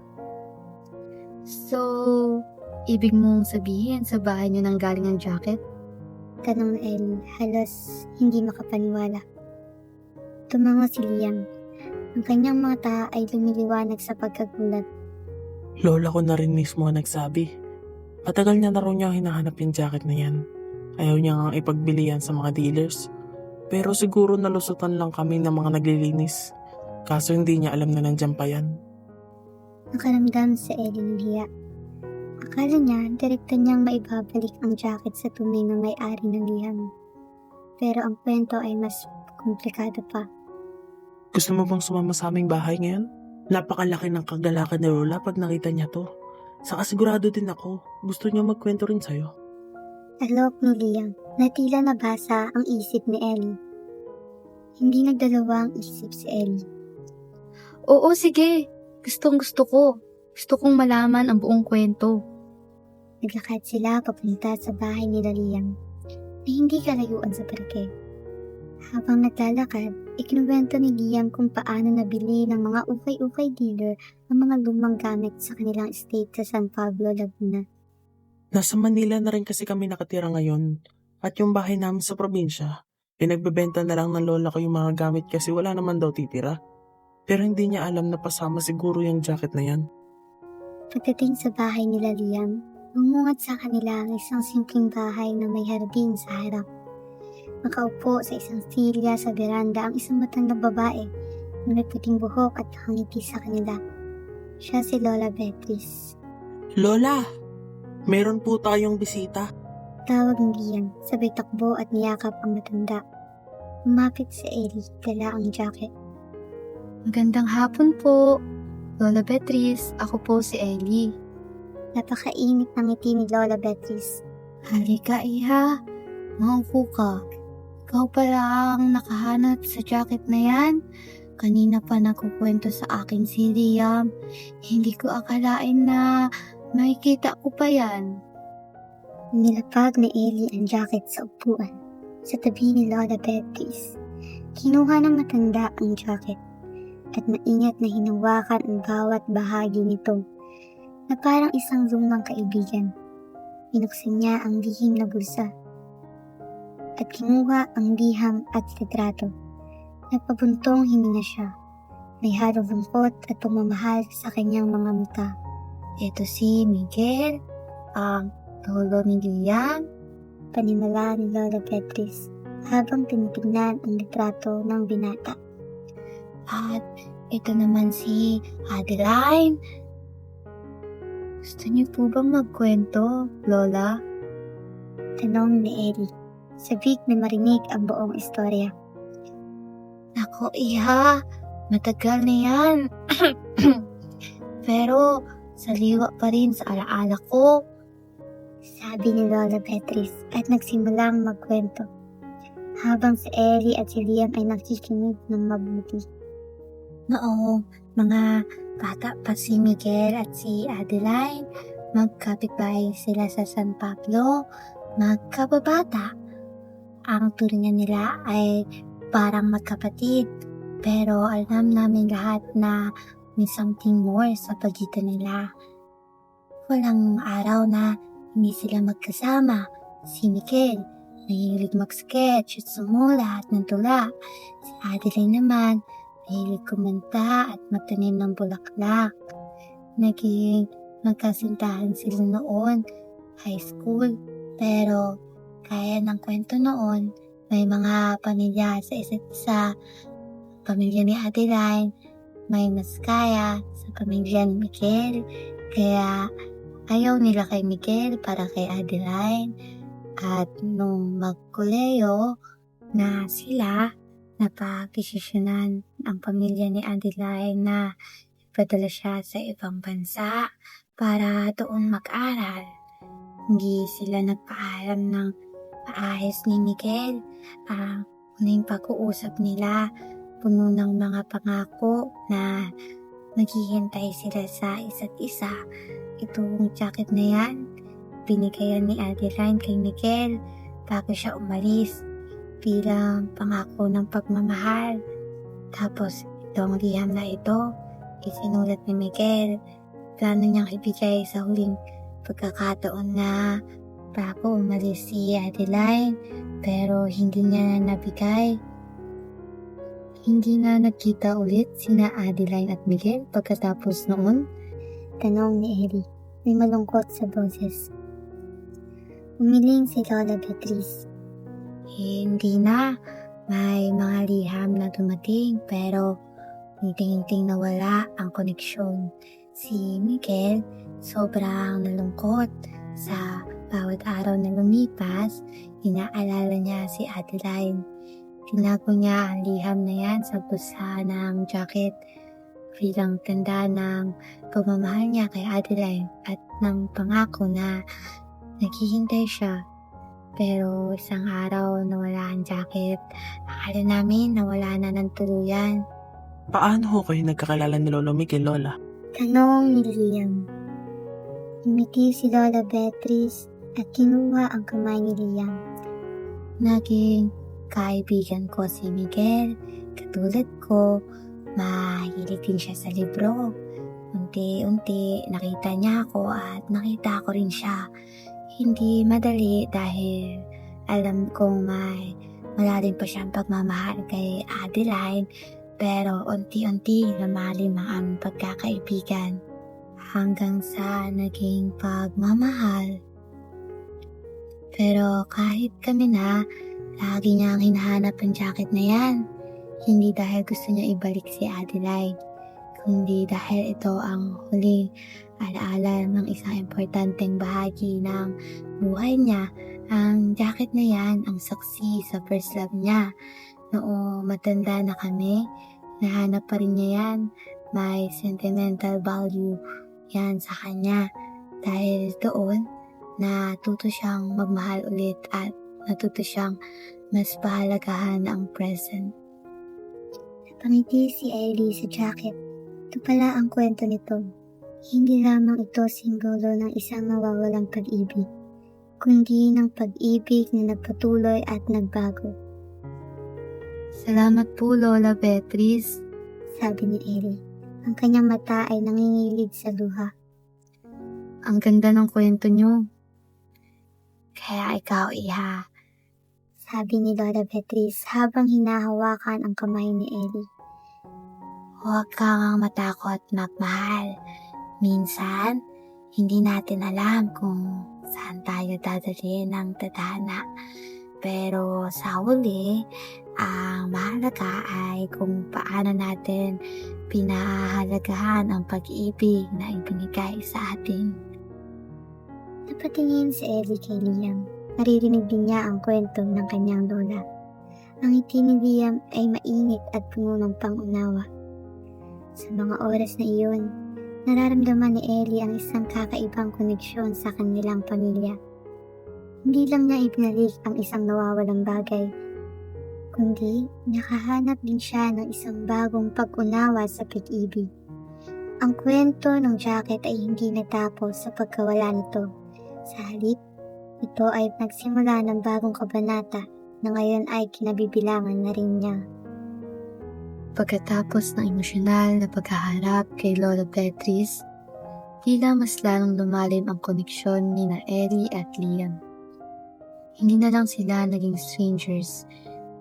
So, ibig mong sabihin sa bahay niyo nang galing ang jacket? Tanong ni Ellie, halos hindi makapaniwala. Tumango si Liam. Ang kanyang mata ay lumiliwanag sa pagkagulat. Lola ko na rin mismo ang nagsabi. Matagal niya na raw niya hinahanap yung jacket na yan. Ayaw niya nga ipagbili yan sa mga dealers. Pero siguro nalusutan lang kami ng mga naglilinis. Kaso hindi niya alam na nandyan pa yan. Nakaramdam si Ellie ng hiya. Akala niya, direkta niyang maibabalik ang jacket sa tunay na may-ari ng liham. Pero ang kwento ay mas komplikado pa. Gusto mo bang sumama sa aming bahay ngayon? Napakalaki ng kagalakan ni Lola pag nakita niya to. Saka sigurado din ako, gusto niya magkwento rin sa'yo. Alok ni Liam na tila nabasa ang isip ni Ellie. Hindi nagdalawang isip si Ellie. Oo, sige. Gustong gusto ko. Gusto kong malaman ang buong kwento. Naglakad sila papunta sa bahay ni Liam na hindi kalayuan sa parke. Habang naglalakad, ikinuwento ni Liam kung paano nabili ng mga ukay-ukay dealer ang mga lumang gamit sa kanilang estate sa San Pablo, Laguna. Nasa Manila na rin kasi kami nakatira ngayon. At yung bahay namin sa probinsya, pinagbebenta na lang ng lola ko yung mga gamit kasi wala naman daw titira. Pero hindi niya alam na pasama siguro yung jacket na yan. Pagdating sa bahay nila Liam, umungat sa kanila ang isang simpleng bahay na may hardin sa harap. Nakaupo sa isang silya sa veranda ang isang matandang babae na may puting buhok at nakangiti sa kanila. Siya si Lola Beatriz. Lola! Meron po tayong bisita. Tawag ni Liam, sabay takbo at niyakap ang matanda. Umapit si Ellie, dala ang jacket. Magandang hapon po, Lola Beatrice. Ako po si Ellie. Napakainit ng ngiti ni Lola Beatrice. Halika, iha. Maupo ka. Ikaw pala ang nakahanap sa jacket na yan. Kanina pa nagkukwento sa akin si Liam. Hindi ko akalain na makikita ko pa yan. Nilapag ni Ellie ang jacket sa upuan, sa tabi ni Lola Beatrice. Kinuha ng matanda ang jacket at maingat na hinawakan ang bawat bahagi nito na parang isang lumang kaibigan. Binuksan niya ang lihim na bulsa at kinuha ang liham at litrato. Nagpabuntong hininga siya. May halong lungkot at pagmamahal sa kanyang mga mata. Ito si Miguel, ang lolo ni Liam. Panimala ni Lola Beatrice habang tinitignan ang litrato ng binata. At ito naman si Adeline. Gusto niyo po bang magkwento, Lola? Tanong ni Ellie, sabik na marinig ang buong istorya. Nako, iha. Matagal na yan. Pero, saliwa pa rin sa alaala ko. Sabi ni Lola Beatrice at nagsimulang magkwento. Habang si Ellie at si Liam ay nakikinig ng mabuti. Noong mga bata pa si Miguel at si Adeline, magkapitbahay sila sa San Pablo, magkababata. Ang turingan nila ay parang magkapatid, pero alam namin lahat na may something more sa pagitan nila. Walang araw na hindi sila magkasama. Si Miguel, mahilig mag-sketch at sumulat ng tula. Si Adeline naman, mahilig kumanta at magtanim ng bulaklak. Naging magkasintahan sila noon, high school. Pero kaya ng kwento noon, may mga pamilya sa isa't isa. Pamilya ni Adeline, may mas kaya sa pamilya ni Miguel. Kaya ayaw nila kay Miguel para kay Adeline. At nung magkuleyo na sila, napag-desisyonan ang pamilya ni Adeline na ipadala siya sa ibang bansa para doon mag-aral. Hindi sila nagpaalam ng paayos ni Miguel. Ang huling pag-uusap nila, puno ng mga pangako na naghihintay sila sa isa't isa. Itong jacket na yan, binigayan ni Adeline kay Miguel bago siya umalis bilang pangako ng pagmamahal. Tapos itong liham na ito, isinulat ni Miguel. Plano niyang ibigay sa huling pagkakataon na bago umalis si Adeline, pero hindi niya nabigay. Hindi na nagkita ulit sina Adeline at Miguel pagkatapos noon. Tanong ni Ellie, may malungkot sa boses. Umiling si Lola Beatrice. Hindi na. May mga liham na dumating pero hinting-hinting nawala ang koneksyon. Si Miguel sobrang nalungkot. Sa bawat araw na lumipas, inaalala niya si Adeline. Tinago niya ang liham na yan sa bulsa ng jacket bilang tanda ng pagmamahal niya kay Adeline at ng pangako na naghihintay siya. Pero isang araw nawala ang jacket. Akala namin nawala na ng tuluyan. Paano ho kayo nagkakilala ni Lolo Miguel, Lola? Tanong ni Liam. Umiti si Lola Beatrice at kinuha ang kamay ni Liam. Naging kaibigan ko si Miguel. Katulad ko, mahilig din siya sa libro. Unti-unti nakita niya ako at nakita ko rin siya. Hindi madali dahil alam kong may malalim pa siyang pagmamahal kay Adeline, pero unti-unti lumalim ang pagkakaibigan hanggang sa naging pagmamahal. Pero kahit kami na, lagi niyang hinahanap ang jacket na yan. Hindi dahil gusto niya ibalik si Adeline, kundi dahil ito ang huling Alaala ng isang importanteng bahagi ng buhay niya, ang jacket na yan ang saksi sa first love niya. Noong matanda na kami, nahanap pa rin niya yan. May sentimental value yan sa kanya. Dahil doon, natuto siyang magmahal ulit at natuto siyang mas pahalagahan ang present. Napangiti si Ellie sa jacket. Ito pala ang kwento nito. Hindi lamang ito simbolo ng isang nawawalang pag-ibig, kundi ng pag-ibig na nagpatuloy at nagbago. Salamat po, Lola Beatrice. Sabi ni Ellie. Ang kanyang mata ay nangingilig sa luha. Ang ganda ng kwento niyo. Kaya ikaw, Iha. Sabi ni Lola Beatrice habang hinahawakan ang kamay ni Ellie. Huwag kang matakot magmahal. Minsan, hindi natin alam kung saan tayo dadalhin ng tadhana. Pero sa huli, ang mahalaga ay kung paano natin pinahahalagahan ang pag-ibig na ibinigay sa atin. Napatingin si Ellie kay Liam. Naririnig din niya ang kwento ng kanyang lola. Ang ngiti ni Liam ay mainit at puno ng pangunawa. Sa mga oras na iyon, nararamdaman ni Ellie ang isang kakaibang koneksyon sa kanilang pamilya. Hindi lang niya ibinalik ang isang nawawalang bagay, kundi nakahanap din siya ng isang bagong pag-unawa sa pag-ibig. Ang kwento ng jacket ay hindi natapos sa pagkawala nito. Sa halip, ito ay nagsimula ng bagong kabanata na ngayon ay kinabibilangan na rin niya. Pagkatapos ng emosyonal na paghaharap kay Lola Beatrice, tila mas lalong lumalim ang koneksyon ni na Ellie at Liam. Hindi na lang sila naging strangers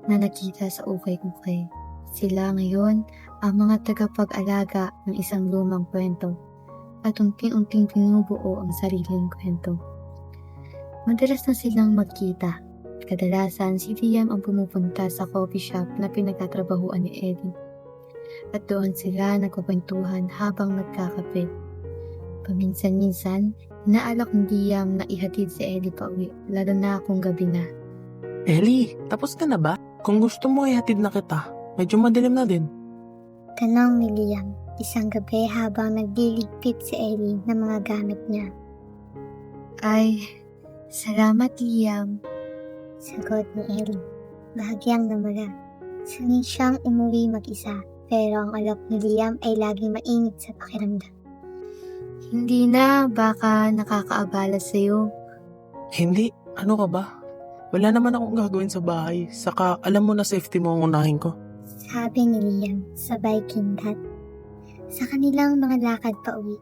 na nakita sa ukay-ukay. Sila ngayon ang mga tagapag-alaga ng isang lumang kwento at unting-unting pinubuo ang sariling kwento. Madalas na silang magkita. Kadalasan si Liam ang pumupunta sa coffee shop na pinagtatrabahuan ni Ellie. At doon sila nagkukwentuhan habang nagkakape. Paminsan-minsan, inaalok ni Liam na ihatid si Ellie pa uwi, lalo na kung gabi na. Ellie, tapos ka na ba? Kung gusto mo, ihatid na kita. Medyo madilim na din. Tanong ni Liam, isang gabi habang nagliligpit si Ellie ng mga gamit niya. Ay, salamat Liam. Sagot ni Ellie, bahagyang namula. Sanay siyang umuwi mag-isa, pero ang alok ni Liam ay laging mainit sa pakiramdam. Hindi na, baka nakakaabala sa'yo. Hindi, ano ka ba? Wala naman akong gagawin sa bahay. Saka alam mo na safety mo ang unahin ko. Sabi ni Liam, sabay kindat. Sa kanilang mga lakad pa uwi,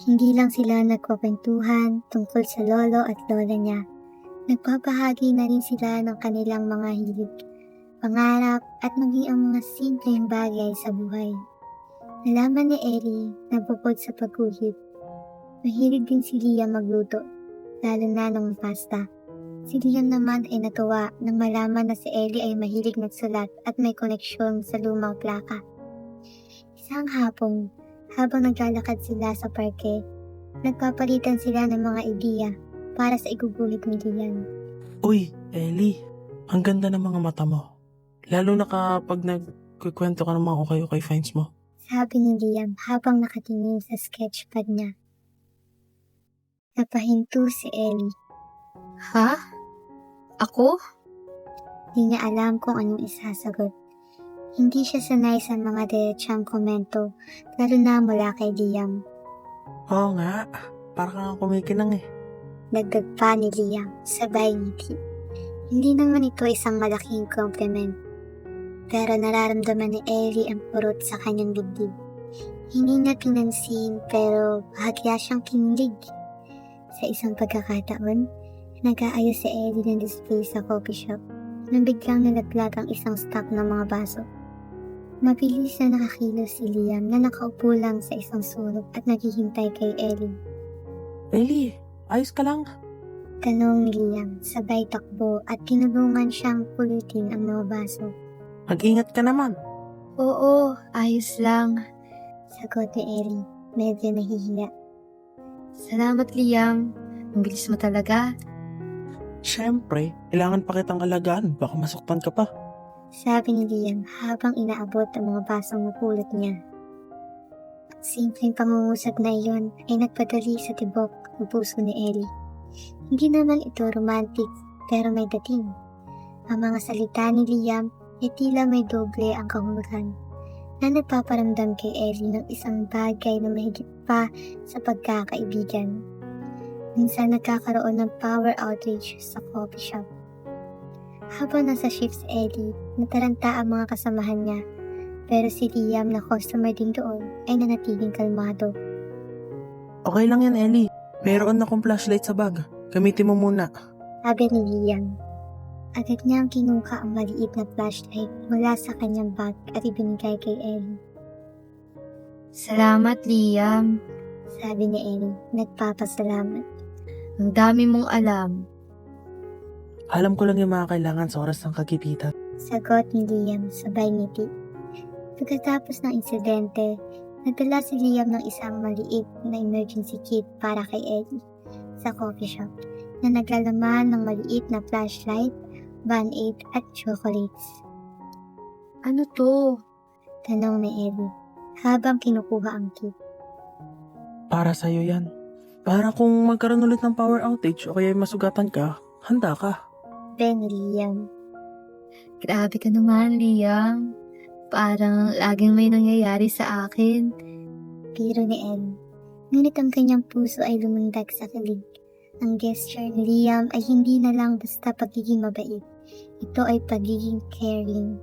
hindi lang sila nagkukwentuhan tungkol sa lolo at lola niya. Nagpapahagi na rin sila ng kanilang mga hilig, pangarap at maging ang mga simpleng bagay sa buhay. Nalaman ni Ellie na bukod sa pagguhit, mahilig din si Liam magluto, lalo na ng pasta. Si Liam naman ay natuwa nang malaman na si Ellie ay mahilig magsulat at may koneksyon sa lumang plaka. Isang hapon, habang naglalakad sila sa parke, nagpapalitan sila ng mga ideya para sa iguguhit ni Liam. Uy, Ellie, ang ganda ng mga mata mo. Lalo na kapag nagkukwento ka ng mga okay finds mo. Sabi ni Liam habang nakatingin sa sketchpad niya. Napahinto si Ellie. Ha? Ako? Di niya alam kung anong isasagot. Hindi siya sanay sa mga diretsang komento, lalo na mula kay Liam. Oo nga, parang kumikinang eh. Dagdag pa ni Liam, sabay ngiti. Hindi naman ito isang malaking compliment. Pero nararamdaman ni Ellie ang purot sa kanyang dibdib. Hindi niya pinansin pero bahagya siyang kinilig. Sa isang pagkakataon, nag-aayos si Ellie ng display sa coffee shop nang biglang nalaglag ang isang stock ng mga baso. Mabilis na nakakilos si Liam na nakaupo lang sa isang sulok at naghihintay kay Ellie. Ellie, ayos ka lang? Tanong ni Liam, sabay takbo at tinulungan siyang pulutin ang mga baso. Mag-ingat ka naman. Oo, ayos lang. Sagot ni Ellie, medyo nahihiya. Salamat, Liam. Ang bilis mo talaga. Siyempre, kailangan pa kitang alagaan. Baka masuktan ka pa. Sabi ni Liam habang inaabot ang mga basong napulot niya. Ang simpleng pangungusap na iyon ay nagpadali sa tibok ng puso ni Ellie. Hindi naman ito romantic pero may dating. Ang mga salita ni Liam ay tila may doble ang kahulugan na nagpaparamdam kay Ellie ng isang bagay na mahigit pa sa pagkakaibigan. Minsan nagkakaroon ng power outage sa coffee shop. Habang nasa shift si Ellie, nataranta ang mga kasamahan niya. Pero si Liam na customer din doon ay nanatiling kalmado. Okay lang yan, Ellie. Meron akong flashlight sa bag. Gamitin mo muna. Sabi ni Liam. Agad niyang kinuha ang maliit na flashlight mula sa kanyang bag at ibinigay kay Ellie. Salamat, Liam. Sabi ni Ellie, nagpapasalamat. Ang dami mong alam. Alam ko lang yung mga kailangan sa oras ng kagipitan. Sagot ni Liam sabay ngiti. Pagkatapos ng insidente, nagdala si Liam ng isang maliit na emergency kit para kay Ellie sa coffee shop na naglalaman ng maliit na flashlight, band-aid at chocolates. Ano to? Tanong ni Ellie habang kinukuha ang kit. Para sa'yo yan. Para kung magkaroon ulit ng power outage o kaya masugatan ka, handa ka. Ben ni Liam. Grabe ka naman, Liam. Parang laging may nangyayari sa akin. Biro ni Ellie. Ngunit ang kanyang puso ay lumundag sa kilig. Ang gesture ni Liam ay hindi na lang basta pagiging mabait. Ito ay pagiging caring.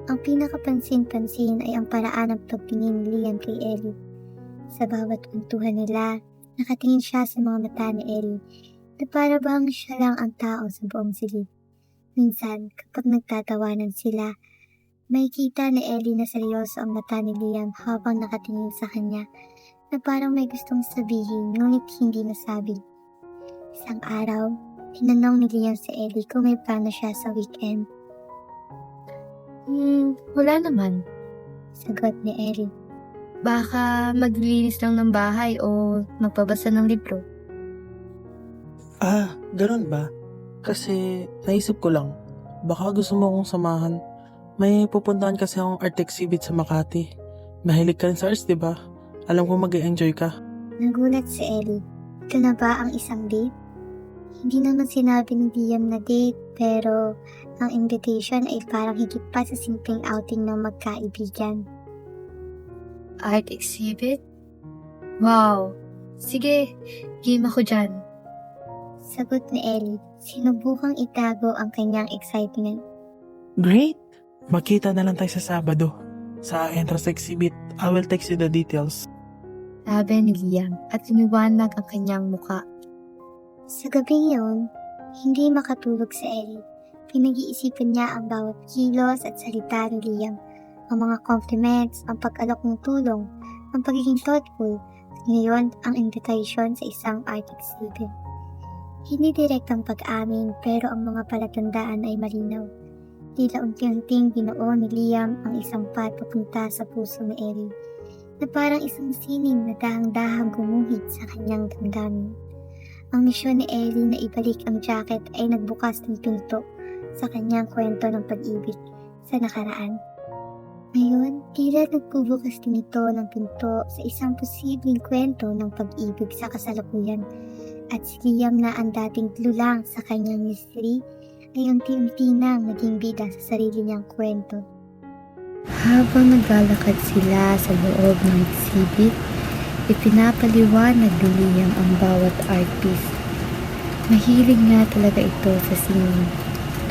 Ang pinakapansin-pansin ay ang paraan ng pagtingin ni Liam kay Ellie. Sa bawat kwentuhan nila, nakatingin siya sa mga mata ni Ellie na para bang siya lang ang tao sa buong silid. Minsan, kapag nagtatawanan sila, may kita ni Ellie na seryoso ang mata ni Liam habang nakatingin sa kanya na parang may gustong sabihin ngunit hindi nasabi. Isang araw, tinanong ni Liam si Ellie kung may plano siya sa weekend. Wala naman. Sagot ni Ellie. Baka maglilinis lang ng bahay o magpabasa ng libro. Ganun ba? Kasi naisip ko lang, baka gusto mo akong samahan. May pupuntahan kasi akong art exhibit sa Makati. Mahilig ka rin sa arts, diba? Alam ko mag-e-enjoy ka. Nagulat si Ellie. Ito na ba ang isang date? Hindi naman sinabi ni Liam na date, pero ang invitation ay parang higit pa sa simpleng outing ng magkaibigan. Art exhibit? Wow! Sige, game ako dyan. Sagot ni Ellie, sinubukang itago ang kanyang excitement. Great! Makita na lang tayo sa Sabado. Sa entrance exhibit, I will text you the details. Sabi ni Liam at lumiwanag ang kanyang muka. Sa gabing yun, hindi makatulog si Ellie. Pinag-iisipan niya ang bawat kilos at salita ni Liam. Ang mga compliments, ang pag-alok ng tulong, ang pagiging thoughtful, at ngayon ang invitation sa isang art exhibit. Hindi direktang pag-amin pero ang mga palatandaan ay malinaw. Tila unti-unting binuo ni Liam ang isang path papunta sa puso ni Ellie na parang isang sining na dahang-dahang gumuhit sa kanyang damdamin. Ang misyon ni Ellie na ibalik ang jacket ay nagbukas ng pinto sa kanyang kwento ng pag-ibig sa nakaraan. Ngayon, tila nagbubukas din ito ng pinto sa isang posibleng kwento ng pag-ibig sa kasalukuyan. At si Liam na ang dating lulang sa kanyang mystery ay unti-unti nang naging bida sa sarili niyang kwento. Habang naglalakad sila sa loob ng exhibit, ipinapaliwanag ni Liam ang bawat art piece. Mahilig nga talaga ito sa sining.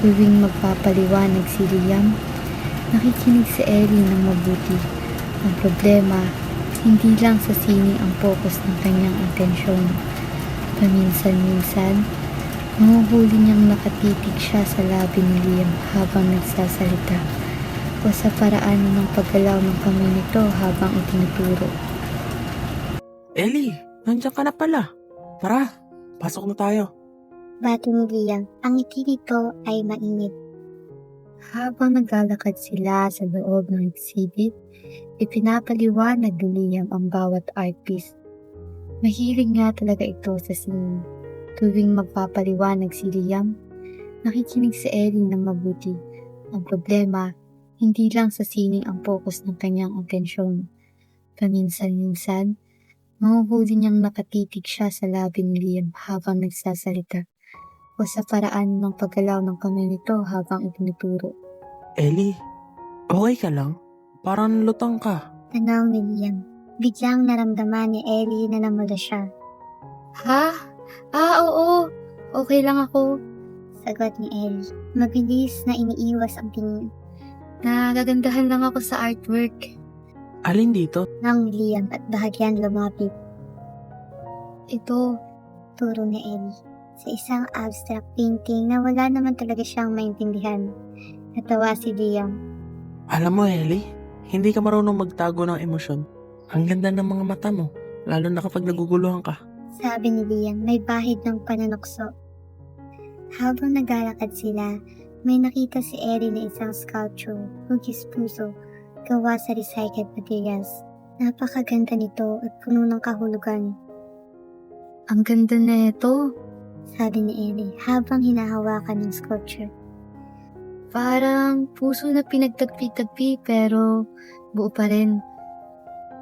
Tuwing magpapaliwanag si Liam, nakikinig si Ellie ng mabuti. Ang problema, hindi lang sa sining ang focus ng kanyang atensyon. Paminsan-minsan, mahuhuli niyang nakatitig siya sa labi ni Liam habang nagsasalita o sa paraan ng paggalaw ng kamay nito habang itinuturo. Ellie, nandiyan ka na pala. Tara, pasok na tayo. Bati ni Liam, ang ngiti nito ay mainit. Habang naglalakad sila sa loob ng exhibit, ipinapaliwanag ni Liam ang bawat art piece. Mahilig nga talaga ito sa sining. Tuwing magpapaliwanag si Liam, nakikinig si Ellie ng mabuti. Ang problema, hindi lang sa sining ang focus ng kanyang atensyon. Paminsan-minsan, mahuhuli niyang nakatitig siya sa labi ni Liam habang nagsasalita o sa paraan ng paggalaw ng kamay nito habang itinuturo. Ellie, okay ka lang? Parang lutang ka. Tanaw ni Liam. Biglang naramdaman ni Ellie na namula siya. Ha? Oo. Okay lang ako. Sagot ni Ellie. Mabilis na iniiwas ang tingin. Nagagandahan lang ako sa artwork. Alin dito? Nang ni Liam at bahagyan lumapit. Ito, Turo ni Ellie. Sa isang abstract painting na wala naman talaga siyang maintindihan. Natawa si Liam. Alam mo, Ellie, hindi ka marunong magtago ng emosyon. Ang ganda ng mga mata mo, lalo na kapag naguguluhan ka. Sabi ni Liam, may bahid ng pananukso. Habang naglalakad sila, may nakita si Ellie na isang sculpture, hugis puso, gawa sa recycled materials. Napakaganda nito at puno ng kahulugan. ang ganda na ito. Sabi ni Ellie habang hinahawakan ng sculpture. Parang puso na pinagtagpi-tagpi pero buo pa rin.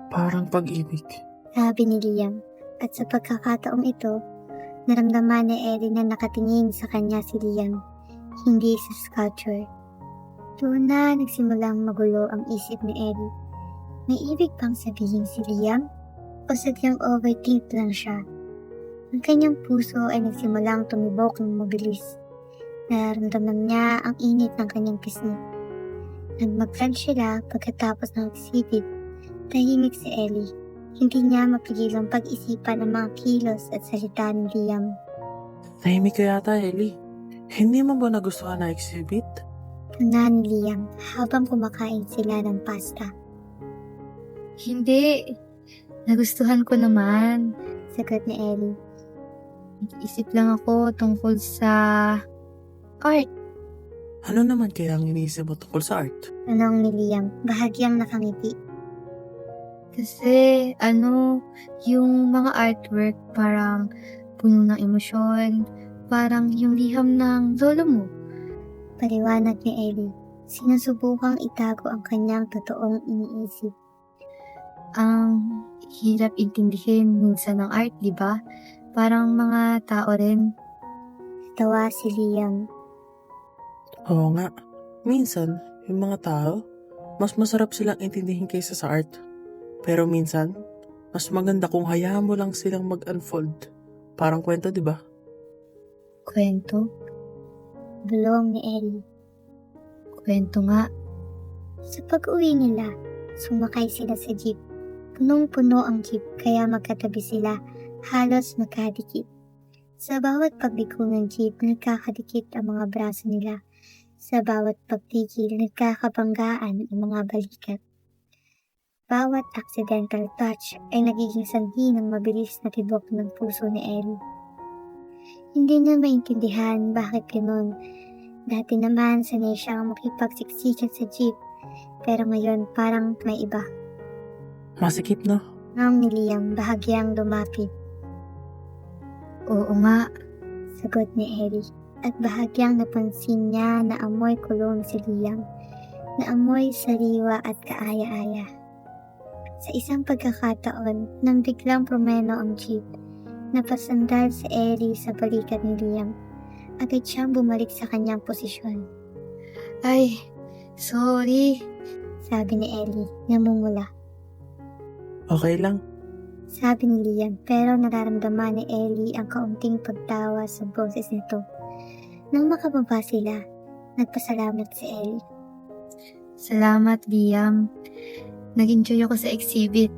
Parang pag-ibig. Sabi ni Liam. At sa pagkakataong ito, naramdaman ni Ellie na nakatingin sa kanya si Liam, hindi sa sculpture. Doon na nagsimulang magulo ang isip ni Ellie. May ibig bang sabihin si Liam? O sadyang overthink lang siya? Ang kanyang puso ay nagsimulang tumibok ng mabilis. Nararamdaman niya ang init ng kanyang pisngi. Nagmaglan sila pagkatapos ng exhibit. Tahimik si Ellie. Hindi niya mapigilang pag-isipan ang mga kilos at salita ni Liam. Tahimik ka yata, Ellie. Hindi mo ba nagustuhan na exhibit? Tanda ni Liam habang kumakain sila ng pasta. Hindi. Nagustuhan ko naman. Sagot ni Ellie. Nag-isip lang ako tungkol sa art. Ano naman kaya ang iniisip mo tungkol sa art? Tanong ni Liam, bahagyang nakangiti. Kasi yung mga artwork parang puno ng emosyon, parang yung liham ng lolo mo. Paliwanag ni Ellie. Sinusubukang itago ang kanyang totoong iniisip. Ang hirap intindihin minsan ng art, di ba? Parang mga tao rin. Tawa si Liam. Oo nga. Minsan, yung mga tao, mas masarap silang intindihin kaysa sa art. Pero minsan, mas maganda kung hayaan mo lang silang mag-unfold. Parang kwento, di ba? Kwento? Bulong ni Ellie. Kwento nga. Sa pag-uwi nila, sumakay sila sa jeep. Punong-puno ang jeep kaya magkatabi sila, halos magkadikit. Sa bawat pagliko ng jeep, nagkakadikit ang mga braso nila. Sa bawat pagtigil, nagkakabanggaan ang mga balikat. Bawat accidental touch ay nagiging sanhi ng mabilis na tibok ng puso ni Ellie. Hindi niya maintindihan bakit ganoon. Dati naman sanay siyang makipagsiksikan sa jeep, pero ngayon parang may iba. Masikip na. Nang ni Liam bahagyang lumapit. Oo nga. Sagot ni Ellie. At bahagyang napansin niya na amoy kulong si Liam, na amoy sariwa at kaaya-aya. Sa isang pagkakataon, nang biglang promeno ang jeep, napasandal si Ellie sa balikat ni Liam. Agad siyang bumalik sa kanyang posisyon. Ay, sorry. Sabi ni Ellie, namumula. Okay lang. Sabi ni Liam, pero nararamdaman ni Ellie ang kaunting pagtawa sa boses nito. Nang makababa sila, nagpasalamat si Ellie. Salamat, Liam. Nag-enjoy ako sa exhibit.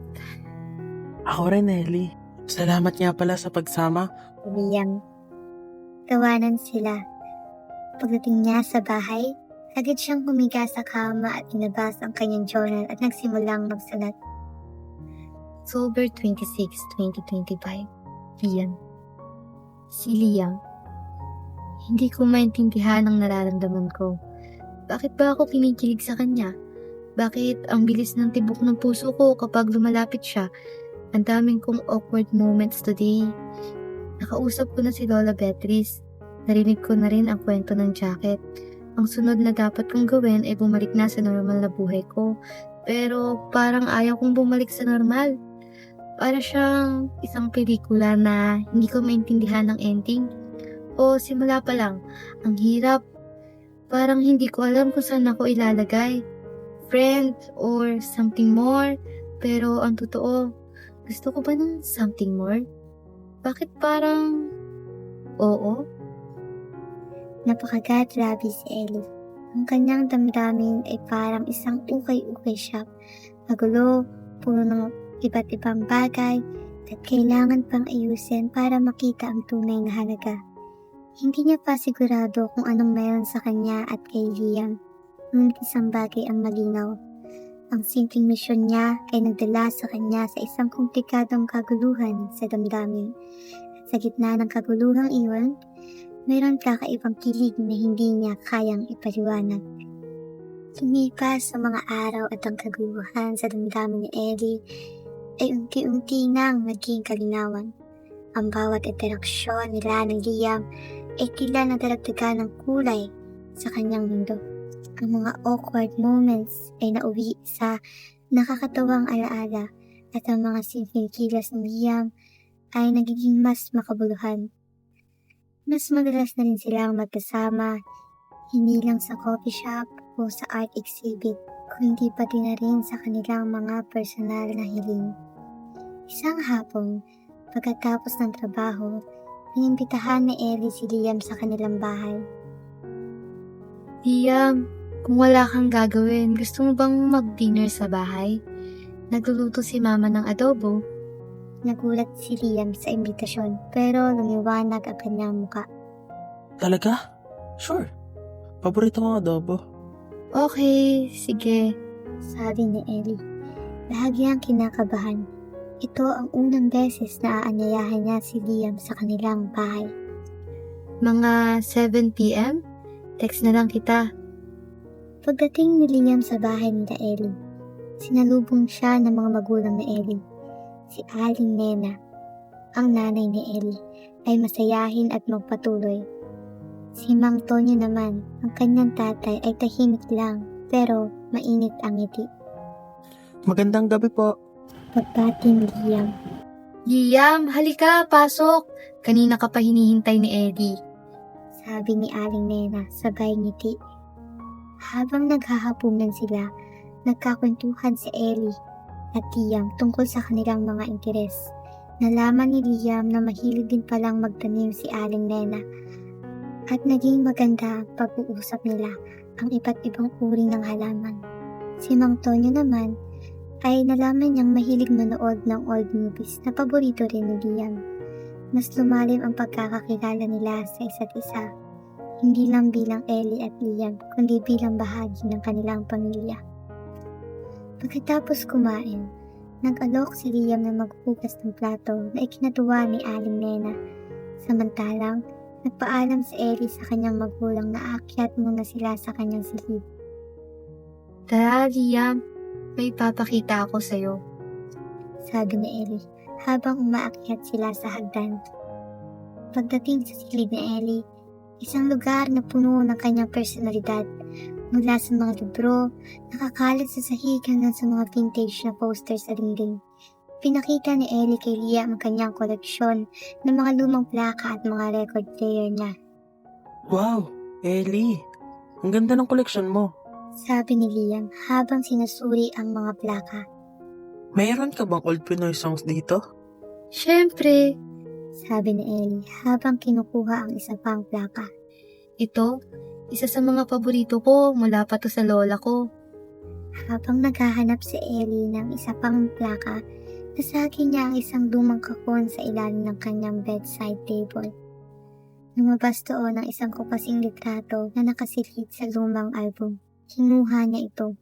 Ako rin, Ellie. Salamat nga pala sa pagsama. Liam. Tawanan sila. Pagdating niya sa bahay, agad siyang humiga sa kama at inabas ang kanyang journal at nagsimulang magsulat. October 26, 2025. Liam. Si Liam. Hindi ko maintindihan ang nararamdaman ko. Bakit ba ako kinikilig sa kanya? Bakit ang bilis ng tibok ng puso ko kapag lumalapit siya? Ang daming kong awkward moments today. Nakausap ko na si Lola Beatrice. Narinig ko na rin ang kwento ng jacket. Ang sunod na dapat kong gawin ay bumalik na sa normal na buhay ko. Pero parang ayaw kong bumalik sa normal. Para siyang isang pelikula na hindi ko maintindihan ng ending. O simula pa lang, ang hirap. Parang hindi ko alam kung saan ako ilalagay. Friend or something more. Pero ang totoo, gusto ko ba ng something more? Bakit parang oo? Napakagat-grabe si Ellie. Ang kanyang damdamin ay parang isang ukay-ukay shop. Magulo, puno ng iba't ibang bagay at kailangan pang ayusin para makita ang tunay na halaga. Hindi niya pa sigurado kung anong meron sa kanya at kay Liam. Ngunit isang bagay ang malinaw. Ang simpleng misyon niya ay nagdala sa kanya sa isang komplikadong kaguluhan sa damdamin. At sa gitna ng kaguluhang iyon, mayroon kakaibang kilig na hindi niya kayang ipaliwanag. Lumipas sa mga araw at ang kaguluhan sa damdamin ni Ellie ay unti-unti nang naging kalinawan. Ang bawat interaksyon nila ng Liam ay tila nadaragdagan ng kulay sa kanyang mundo. Ang mga awkward moments ay nauwi sa nakakatawang alaala at ang mga simpleng kilos ng Liam ay nagiging mas makabuluhan. Mas madalas na rin silang magkasama, hindi lang sa coffee shop o sa art exhibit, kundi pati na rin sa kanilang mga personal na hiling. Isang hapon, pagkatapos ng trabaho, inimbitahan ni Ellie si Liam sa kanilang bahay. Liam, kung wala kang gagawin, gusto mo bang mag-dinner sa bahay? Nagluluto si Mama ng adobo. Nagulat si Liam sa imbitasyon pero lumiwanag ang kanyang muka. Talaga? Sure. Paborito ko ang adobo. Okay, sige. Sabi ni Ellie. Bahagyang kinakabahan. Ito ang unang beses na aanyayahan niya si Liam sa kanilang bahay. Mga 7 p.m.? Text na lang kita. Pagdating ni Liam sa bahay ni Ellie, sinalubong siya ng mga magulang ni Ellie. Si Aling Nena, ang nanay ni Ellie, ay masayahin at magpatuloy. Si Mang Tonyo naman, ang kanyang tatay ay tahimik lang pero mainit ang ngiti. Magandang gabi po. Pagbati ni Liam. Liam, halika, pasok. Kanina ka pa hinihintay ni Eddie. Sabi ni Aling Nena sabay ngiti. Habang naghahapunan sila, nagkakwentuhan si Ellie at Liam tungkol sa kanilang mga interes. Nalaman ni Liam na mahilig din palang magtanim si Aling Nena at naging maganda ang pag-uusap nila ang iba't ibang uri ng halaman. Si Mang Tonyo naman ay nalaman niyang mahilig manood ng old movies na paborito rin ni Liam. Mas lumalim ang pagkakakilala nila sa isa't isa, hindi lang bilang Ellie at Liam, kundi bilang bahagi ng kanilang pamilya. Pagkatapos kumain, nag-alok si Liam na maghugas ng plato na ikinatuwa ni Aling Nena. Samantalang, nagpaalam si Ellie sa kanyang magulang na aakyat muna sila sa kanyang silid. Tara, Liam. May papakita ako sa'yo. Sabi ni Ellie habang umaakyat sila sa hagdan. Pagdating sa silid ni Ellie, isang lugar na puno ng kanyang personalidad. Mula sa mga libro, nakakalat sa sahig hanggang sa mga vintage na poster sa dingding. Pinakita ni Ellie kay Liam ang kanyang koleksyon ng mga lumang plaka at mga record player niya. Wow, Ellie. Ang ganda ng koleksyon mo. Sabi ni Liam habang sinusuri ang mga plaka. Mayroon ka bang old Pinoy songs dito? Siyempre, Sabi ni Ellie habang kinukuha ang isa pang plaka. ito, isa sa mga paborito ko mula pa to sa lola ko. Habang naghahanap si Ellie ng isa pang plaka, nasagi niya ang isang lumang kakon sa ilalim ng kanyang bedside table. Lumabas doon ang isang kupasing litrato na nakasilid sa lumang album. Kinuha niya ito.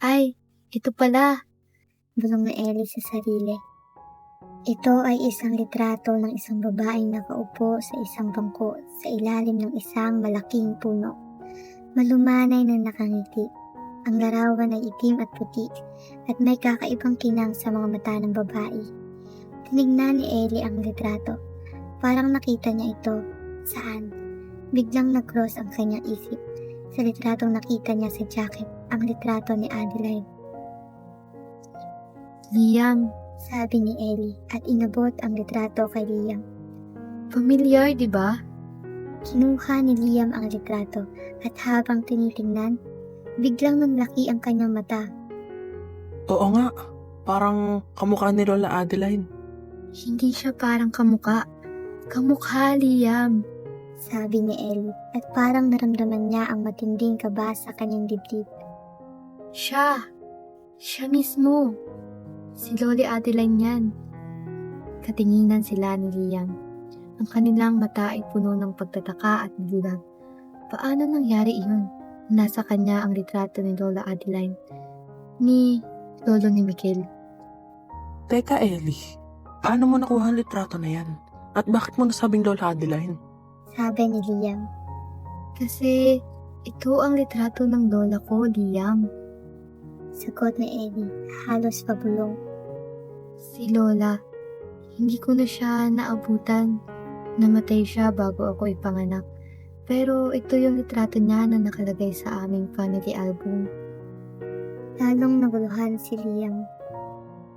Ay, ito pala. Bulong ni Ellie sa sarili. Ito ay isang litrato ng isang babaeng nakaupo sa isang bangko sa ilalim ng isang malaking puno. Malumanay na nakangiti. Ang larawan ay itim at puti at may kakaibang kinang sa mga mata ng babae. Tinignan ni Ellie ang litrato. Parang nakita niya ito. Saan? Biglang nag-cross ang kanyang isip. Sa litratong nakita niya sa jacket, ang litrato ni Adeline. Liam, Sabi ni Ellie at inabot ang litrato kay Liam. familiar, di ba? Kinuha ni Liam ang litrato at habang tinitingnan, biglang nanlaki ang kanyang mata. Oo nga, parang kamukha ni Lola Adeline. Hindi siya parang kamukha. Kamukha, Liam. Sabi ni Ellie at parang naramdaman niya ang matinding kaba sa kanyang dibdib. Siya. Siya mismo. Si Loli Adeline yan. Katinginan sila ni Liam. Ang kanilang mata ay puno ng pagtataka at gulat. Paano nangyari iyon? Nasa kanya ang litrato ni Lola Adeline. Ni Lolo ni Miguel. Teka Ellie, paano mo nakuha ang litrato na yan? At bakit mo nasabing Lola Adeline? Sabi ni Liam. Kasi ito ang litrato ng lola ko, Liam. Sagot ni Ellie, halos pabulong. Si Lola, hindi ko na siya naabutan. Namatay siya bago ako ipanganak. Pero ito yung litrato niya na nakalagay sa aming family album. Lalong naguluhan si Liam.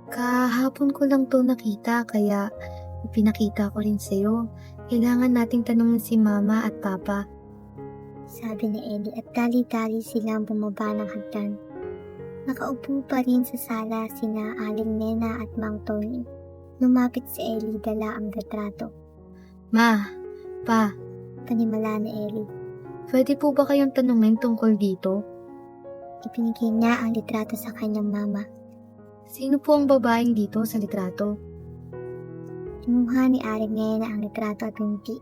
Kahapon ko lang to nakita kaya ipinakita ko rin sa'yo. Kailangan nating tanungin si Mama at Papa. Sabi ni Ellie at dali-dali silang bumaba ng hagdan. Nakaupo pa rin sa sala sina Aling Nena at Mang Tony. Lumapit si Ellie dala ang litrato. Ma, Pa, Panimala ni Ellie. pwede po ba kayong tanungin tungkol dito? Ipinigay niya ang litrato sa kanyang mama. Sino po ang babaeng dito sa litrato? Kinuha ni Aling Nena ang litrato at ngumiti.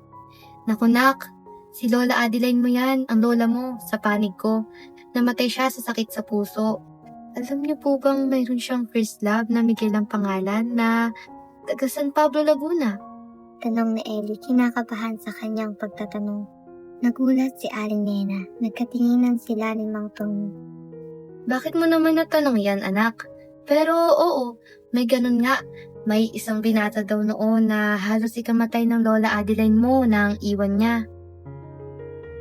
Naku nak, si Lola Adeline mo yan, ang lola mo, sa panig ko. Namatay siya sa sakit sa puso. Alam niyo po bang mayroon siyang first love na Miguel ang pangalan na taga San Pablo, Laguna? Tanong ni Ellie, kinakabahan sa kanyang pagtatanong. Nagulat si Aling Nena. Nagkatinginan sila ni Mang Tony. Bakit mo naman natanong yan, anak? Pero oo, may ganun nga. May isang binata daw noon na halos ikamatay ng Lola Adeline mo nang iwan niya.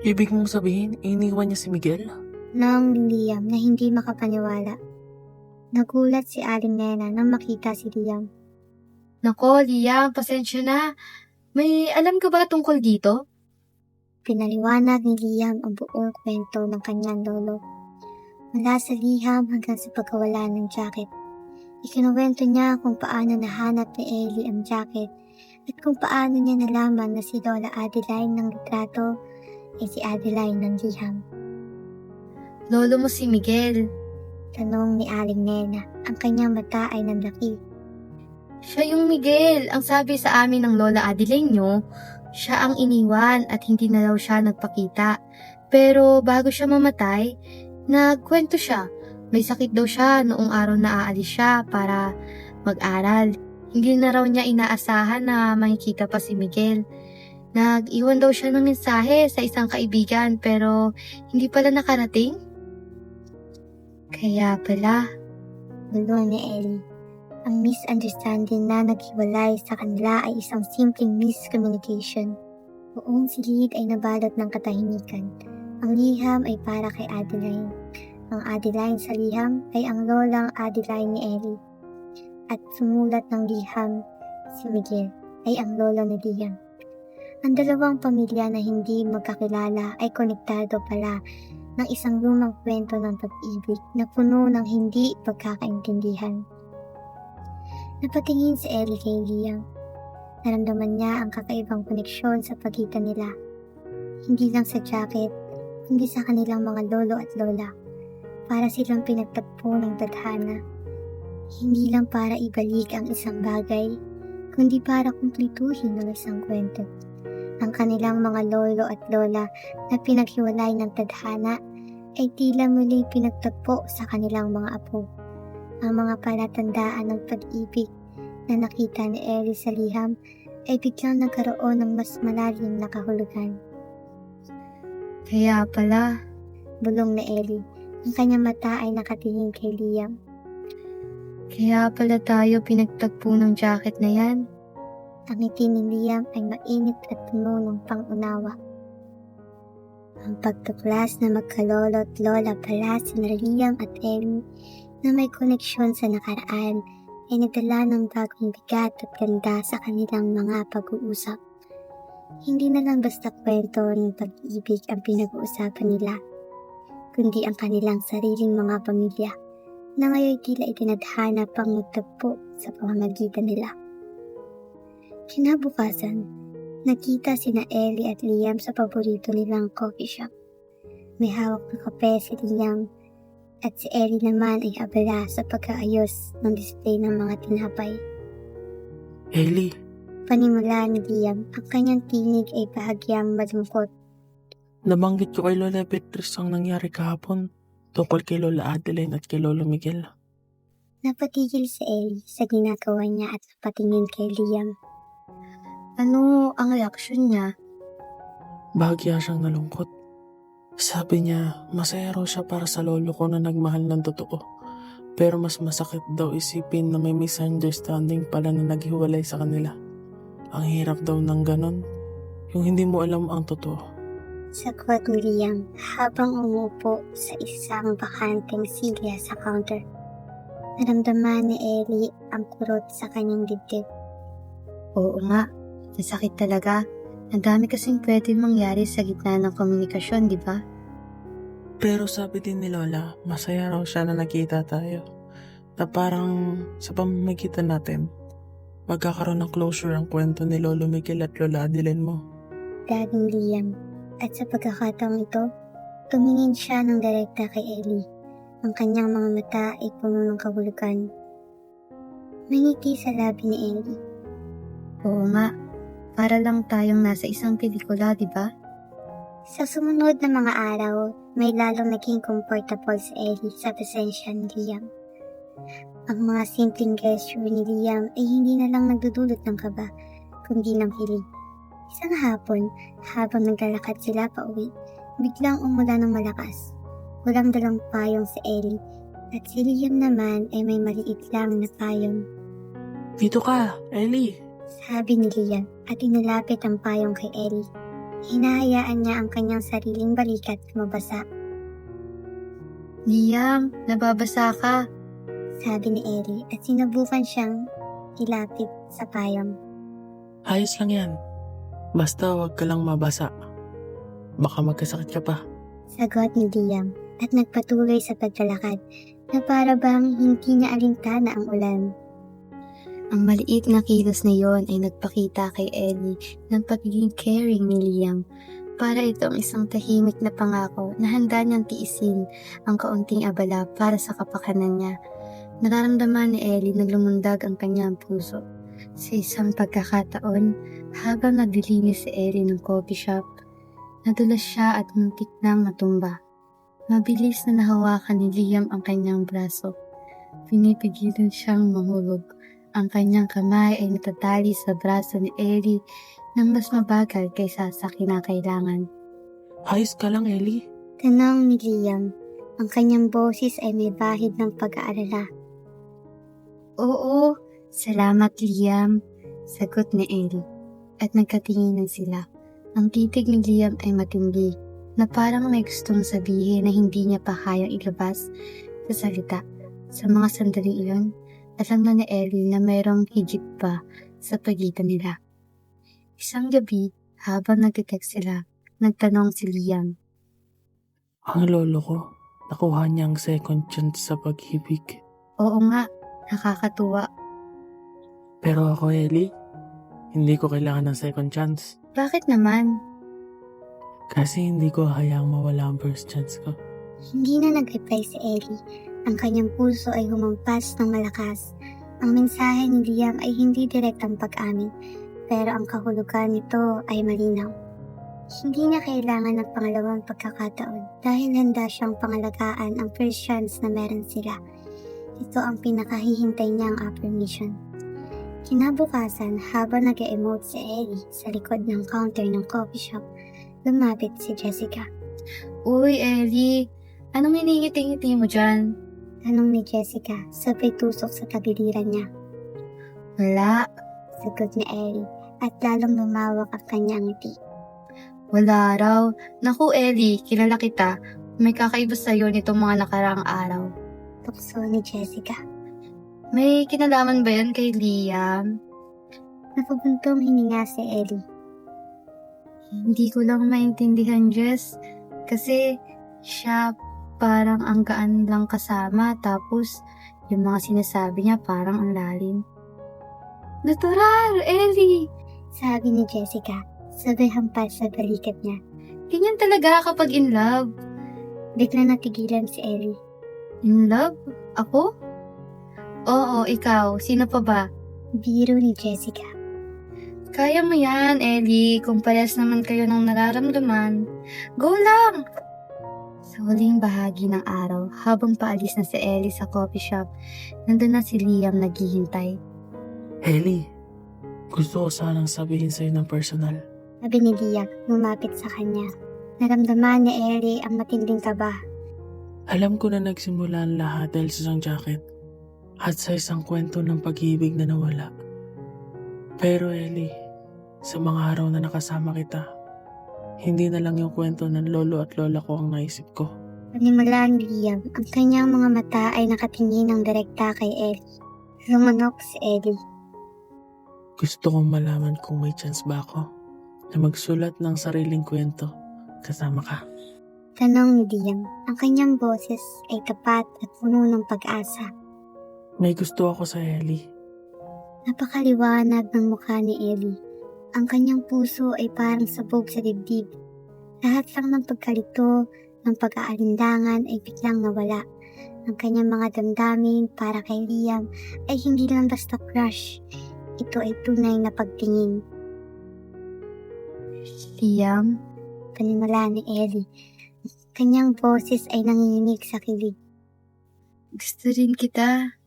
Ibig mong sabihin, iniwan niya si Miguel? Nang Liam na hindi makapaniwala. Nagulat si Aling Nena nang makita si Liam. Nako, Liam, pasensya na. May alam ka ba tungkol dito? Pinaliwanag ni Liam ang buong kwento ng kanyang lolo. Mula sa liham hanggang sa pagkawala ng jacket. Ikinuwento niya kung paano nahanap ni Ellie ang jacket at kung paano niya nalaman na si Lola Adeline ng litrato ay si Adeline ng liham. Lolo mo si Miguel. Tanong ni Aling Nena, ang kanyang mata ay nanlaki. Siya yung Miguel. Ang sabi sa amin ng Lola Adeline nyo, siya ang iniwan at hindi na daw siya nagpakita. Pero bago siya mamatay, nagkwento siya. May sakit daw siya noong araw na aalis siya para mag-aral. Hindi na raw niya inaasahan na makikita pa si Miguel. Nag-iwan daw siya ng mensahe sa isang kaibigan pero hindi pala nakarating. Kaya pala, Bulong ni Ellie. Ang misunderstanding na naghiwalay sa kanila ay isang simpleng miscommunication. Buong silid ay nabalot ng katahimikan. Ang liham ay para kay Adeline. Ang Adeline sa liham ay ang lolang Adeline ni Ellie. At sumulat ng liham, si Miguel ay ang lolo ni Liam. Ang dalawang pamilya na hindi magkakilala ay konektado pala ng isang lumang kwento ng pag-ibig na puno ng hindi pagkakaintindihan. Napatingin si Ellie kay Liam. Naramdaman niya ang kakaibang koneksyon sa pagitan nila. Hindi lang sa jacket, kundi sa kanilang mga lolo at lola. Para silang pinagtagpo ng tadhana. Hindi lang para ibalik ang isang bagay, kundi para kumplituhin ang isang kwento. Ang kanilang mga lolo at lola na pinaghiwalay ng tadhana ay tila muli pinagtagpo sa kanilang mga apo. Ang mga palatandaan ng pag-ibig na nakita ni Ellie sa liham ay biglang nagkaroon ng mas malalim na kahulugan. kaya pala, Bulong na Ellie. Ang kanyang mata ay nakatingin kay Liam. Kaya pala tayo pinagtagpo ng jacket na yan. Ang ngiti ni Liam ay mainit at puno ng pangunawa. Ang pagtuklas na magkalolo at lola pala sina Liam at Ellie na may koneksyon sa nakaraan ay nagdala ng bagong bigat at ganda sa kanilang mga pag-uusap. Hindi na lang basta kwento ng pag-ibig ang pinag-uusapan nila, kundi ang kanilang sariling mga pamilya na ngayon tila itinadhana pang magtagpo sa pamamagitan nila. Kinabukasan, nakita sina Ellie at Liam sa paborito nilang coffee shop. May hawak na kape si Liam at si Ellie naman ay abala sa pag-aayos ng display ng mga tinapay. Ellie, Panimula ni Liam, ang kanyang tinig ay bahagyang malungkot. nabanggit ko kay Lola Beatrice ang nangyari kahapon tungkol kay Lola Adeline at kay Lolo Miguel. Napatigil si Ellie sa ginagawa niya at napatingin kay Liam. Ano ang reaksyon niya? Bahagya siyang nalungkot. Sabi niya, masaya raw siya para sa lolo ko na nagmahal ng totoo. Pero mas masakit daw isipin na may misunderstanding pala na naghiwalay sa kanila. Ang hirap daw ng ganon, yung hindi mo alam ang totoo. Sagot ni Liam habang umupo sa isang bakanteng silya sa counter. Naramdaman ni Ellie ang kurot sa kanyang dibdib. Oo nga, nasakit talaga. Ang dami kasing pwedeng mangyari sa gitna ng komunikasyon, di ba? Pero sabi din ni Lola, masaya raw siya na nakita tayo. Na parang sa pamamagitan natin, magkakaroon ng closure ang kwento ni Lolo Miguel at Lola Adeline mo. Dadong Liam. At sa pagkakataong ito, tumingin siya ng direkta kay Ellie. Ang kanyang mga mata ay puno ng kahulugan. May ngiti sa labi ni Ellie. Oo nga, para lang tayong nasa isang pelikula, di ba? Sa sumunod na mga araw, may lalong naging comfortable si Ellie sa presensya ni Liam. Ang mga simpleng gesture ni Liam ay hindi na lang nagdudulot ng kaba, kundi ng hilig. Isang hapon, habang naglalakad sila pauwi, biglang umulan ng malakas. Walang dalang payong si Ellie, at si Liam naman ay may maliit lang na payong. Dito ka, Ellie! Sabi ni Liam at inilapit ang payong kay Ellie. Hinahayaan niya ang kanyang sariling balikat mabasa. Liam, nababasa ka. Sabi ni Ellie at sinubukan siyang ilapit sa payong. Ayos lang yan. Basta wag ka lang mabasa. Baka magkasakit ka pa. Sagot ni Liam at nagpatuloy sa paglalakad na para bang hindi niya alintana ang ulan. Ang maliit na kilos na yon ay nagpakita kay Ellie ng pagiging caring ni Liam. Para itong isang tahimik na pangako na handa niyang tiisin ang kaunting abala para sa kapakanan niya. Nararamdaman ni Ellie na lumundag ang kanyang puso. Sa isang pagkakataon, habang naglilinis si Ellie ng coffee shop, nadulas siya at muntik nang matumba. Mabilis na nahawakan ni Liam ang kanyang braso. Pinipigilan siyang mahulog. Ang kanyang kamay ay natatali sa braso ni Ellie nang mas mabagal kaysa sa kinakailangan. Ayos ka lang, Ellie. Tanong ni Liam. Ang kanyang boses ay may bahid ng pag-aalala. Oo, salamat Liam, sagot ni Ellie. At nagkatinginan sila. Ang titig ni Liam ay matindi, na parang may gustong sabihin na hindi niya pa kayang ilabas sa salita. Sa mga sandaling iyon, alam na ni Ellie na mayroong higit pa sa pagitan nila. Isang gabi, habang nagte-text sila, nagtanong si Liam. Ang lolo ko, nakuha niya ang second chance sa pag-ibig. Oo nga, nakakatuwa. Pero ako, Ellie, hindi ko kailangan ng second chance. Bakit naman? Kasi hindi ko hayaang mawala ang first chance ko. Hindi na nag-reply si Ellie. Ang kanyang puso ay humampas ng malakas. Ang mensahe ni Liam ay hindi direktang pag-amin, pero ang kahulugan nito ay malinaw. Hindi niya kailangan ng pangalawang pagkakataon dahil handa siyang pangalagaan ang first chance na meron sila. Ito ang pinakahihintay niyang affirmation. Kinabukasan, habang nag-emote si Ellie sa likod ng counter ng coffee shop, lumapit si Jessica. Uy, Ellie, Anong hiningiti-ngiti mo dyan? Tanong ni Jessica, sabay tusok sa tagiliran niya. Wala. Sagot ni Ellie, at lalong lumawak ang kanyang ngiti. Wala raw. Naku, Ellie, kilala kita. May kakaiba sa'yo nitong mga nakaraang araw. Tukso ni Jessica. May kinalaman ba yan kay Liam? Napabuntong hininga si Ellie. Hindi ko lang maintindihan, Jess. Kasi siya parang ang gaan lang kasama, tapos yung mga sinasabi niya parang ang lalim. Natural, Ellie! Sabi ni Jessica, sabay hampas sa balikat niya. Ganyan talaga kapag in love. Bigla natigilan si Ellie. In love? Ako? Oo, ikaw. Sino pa ba? Biro ni Jessica. Kaya mo yan, Ellie. Kung parehas naman kayo ng nararamdaman, go lang! Sa huling bahagi ng araw, habang paalis na si Ellie sa coffee shop, nandun na si Liam naghihintay. Ellie, gusto ko sanang sabihin sa'yo ng personal. Sabi ni Liam, lumapit sa kanya. Naramdaman ni Ellie ang matinding kaba. Alam ko na nagsimula ang lahat dahil sa isang jacket at sa isang kwento ng pag-ibig na nawala. Pero Ellie, sa mga araw na nakasama kita, hindi na lang yung kwento ng lolo at lola ko ang naisip ko. Panimula ni Liam, ang kanyang mga mata ay nakatingin ng direkta kay Ellie. Lumunok si Ellie. Gusto kong malaman kung may chance ba ako na magsulat ng sariling kwento kasama ka. Tanong ni Liam, ang kanyang boses ay tapat at puno ng pag-asa. May gusto ako sa Ellie. Napakaliwanag ng mukha ni Ellie. Ang kanyang puso ay parang sabog sa dibdib. Lahat lang ng pagkalito, ng pag-aalindangan ay biglang nawala. Ang kanyang mga damdamin para kay Liam ay hindi lang basta crush. Ito ay tunay na pagtingin. Liam? Panimula ni Ellie. Kanyang boses ay nanginginig sa kilig. Gusto rin kita.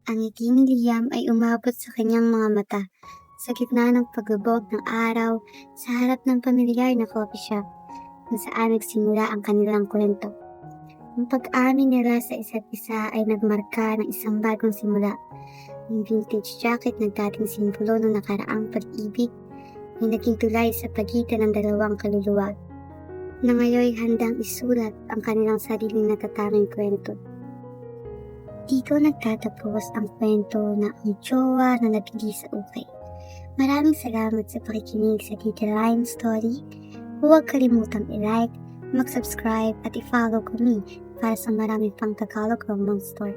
Ang ngiti ni Liam ay umabot sa kanyang mga mata. Sa gitna ng paglubog ng araw, sa harap ng pamilyar na coffee shop, kung saan nagsimula ang kanilang kwento. Ang pag-amin nila sa isa't isa ay nagmarka ng isang bagong simula. Ang vintage jacket na dating simbolo ng nakaraang pag-ibig ay naging tulay sa pagitan ng dalawang kaluluwa, na ngayon handang isulat ang kanilang sariling natatanging kwento. Dito nagtatapos ang kwento na ang jowa na napili sa ukay. Maraming salamat sa pakikinig sa Little Lion Story. Huwag kalimutang i-like, mag-subscribe at i-follow kami para sa marami pang Tagalog romance story.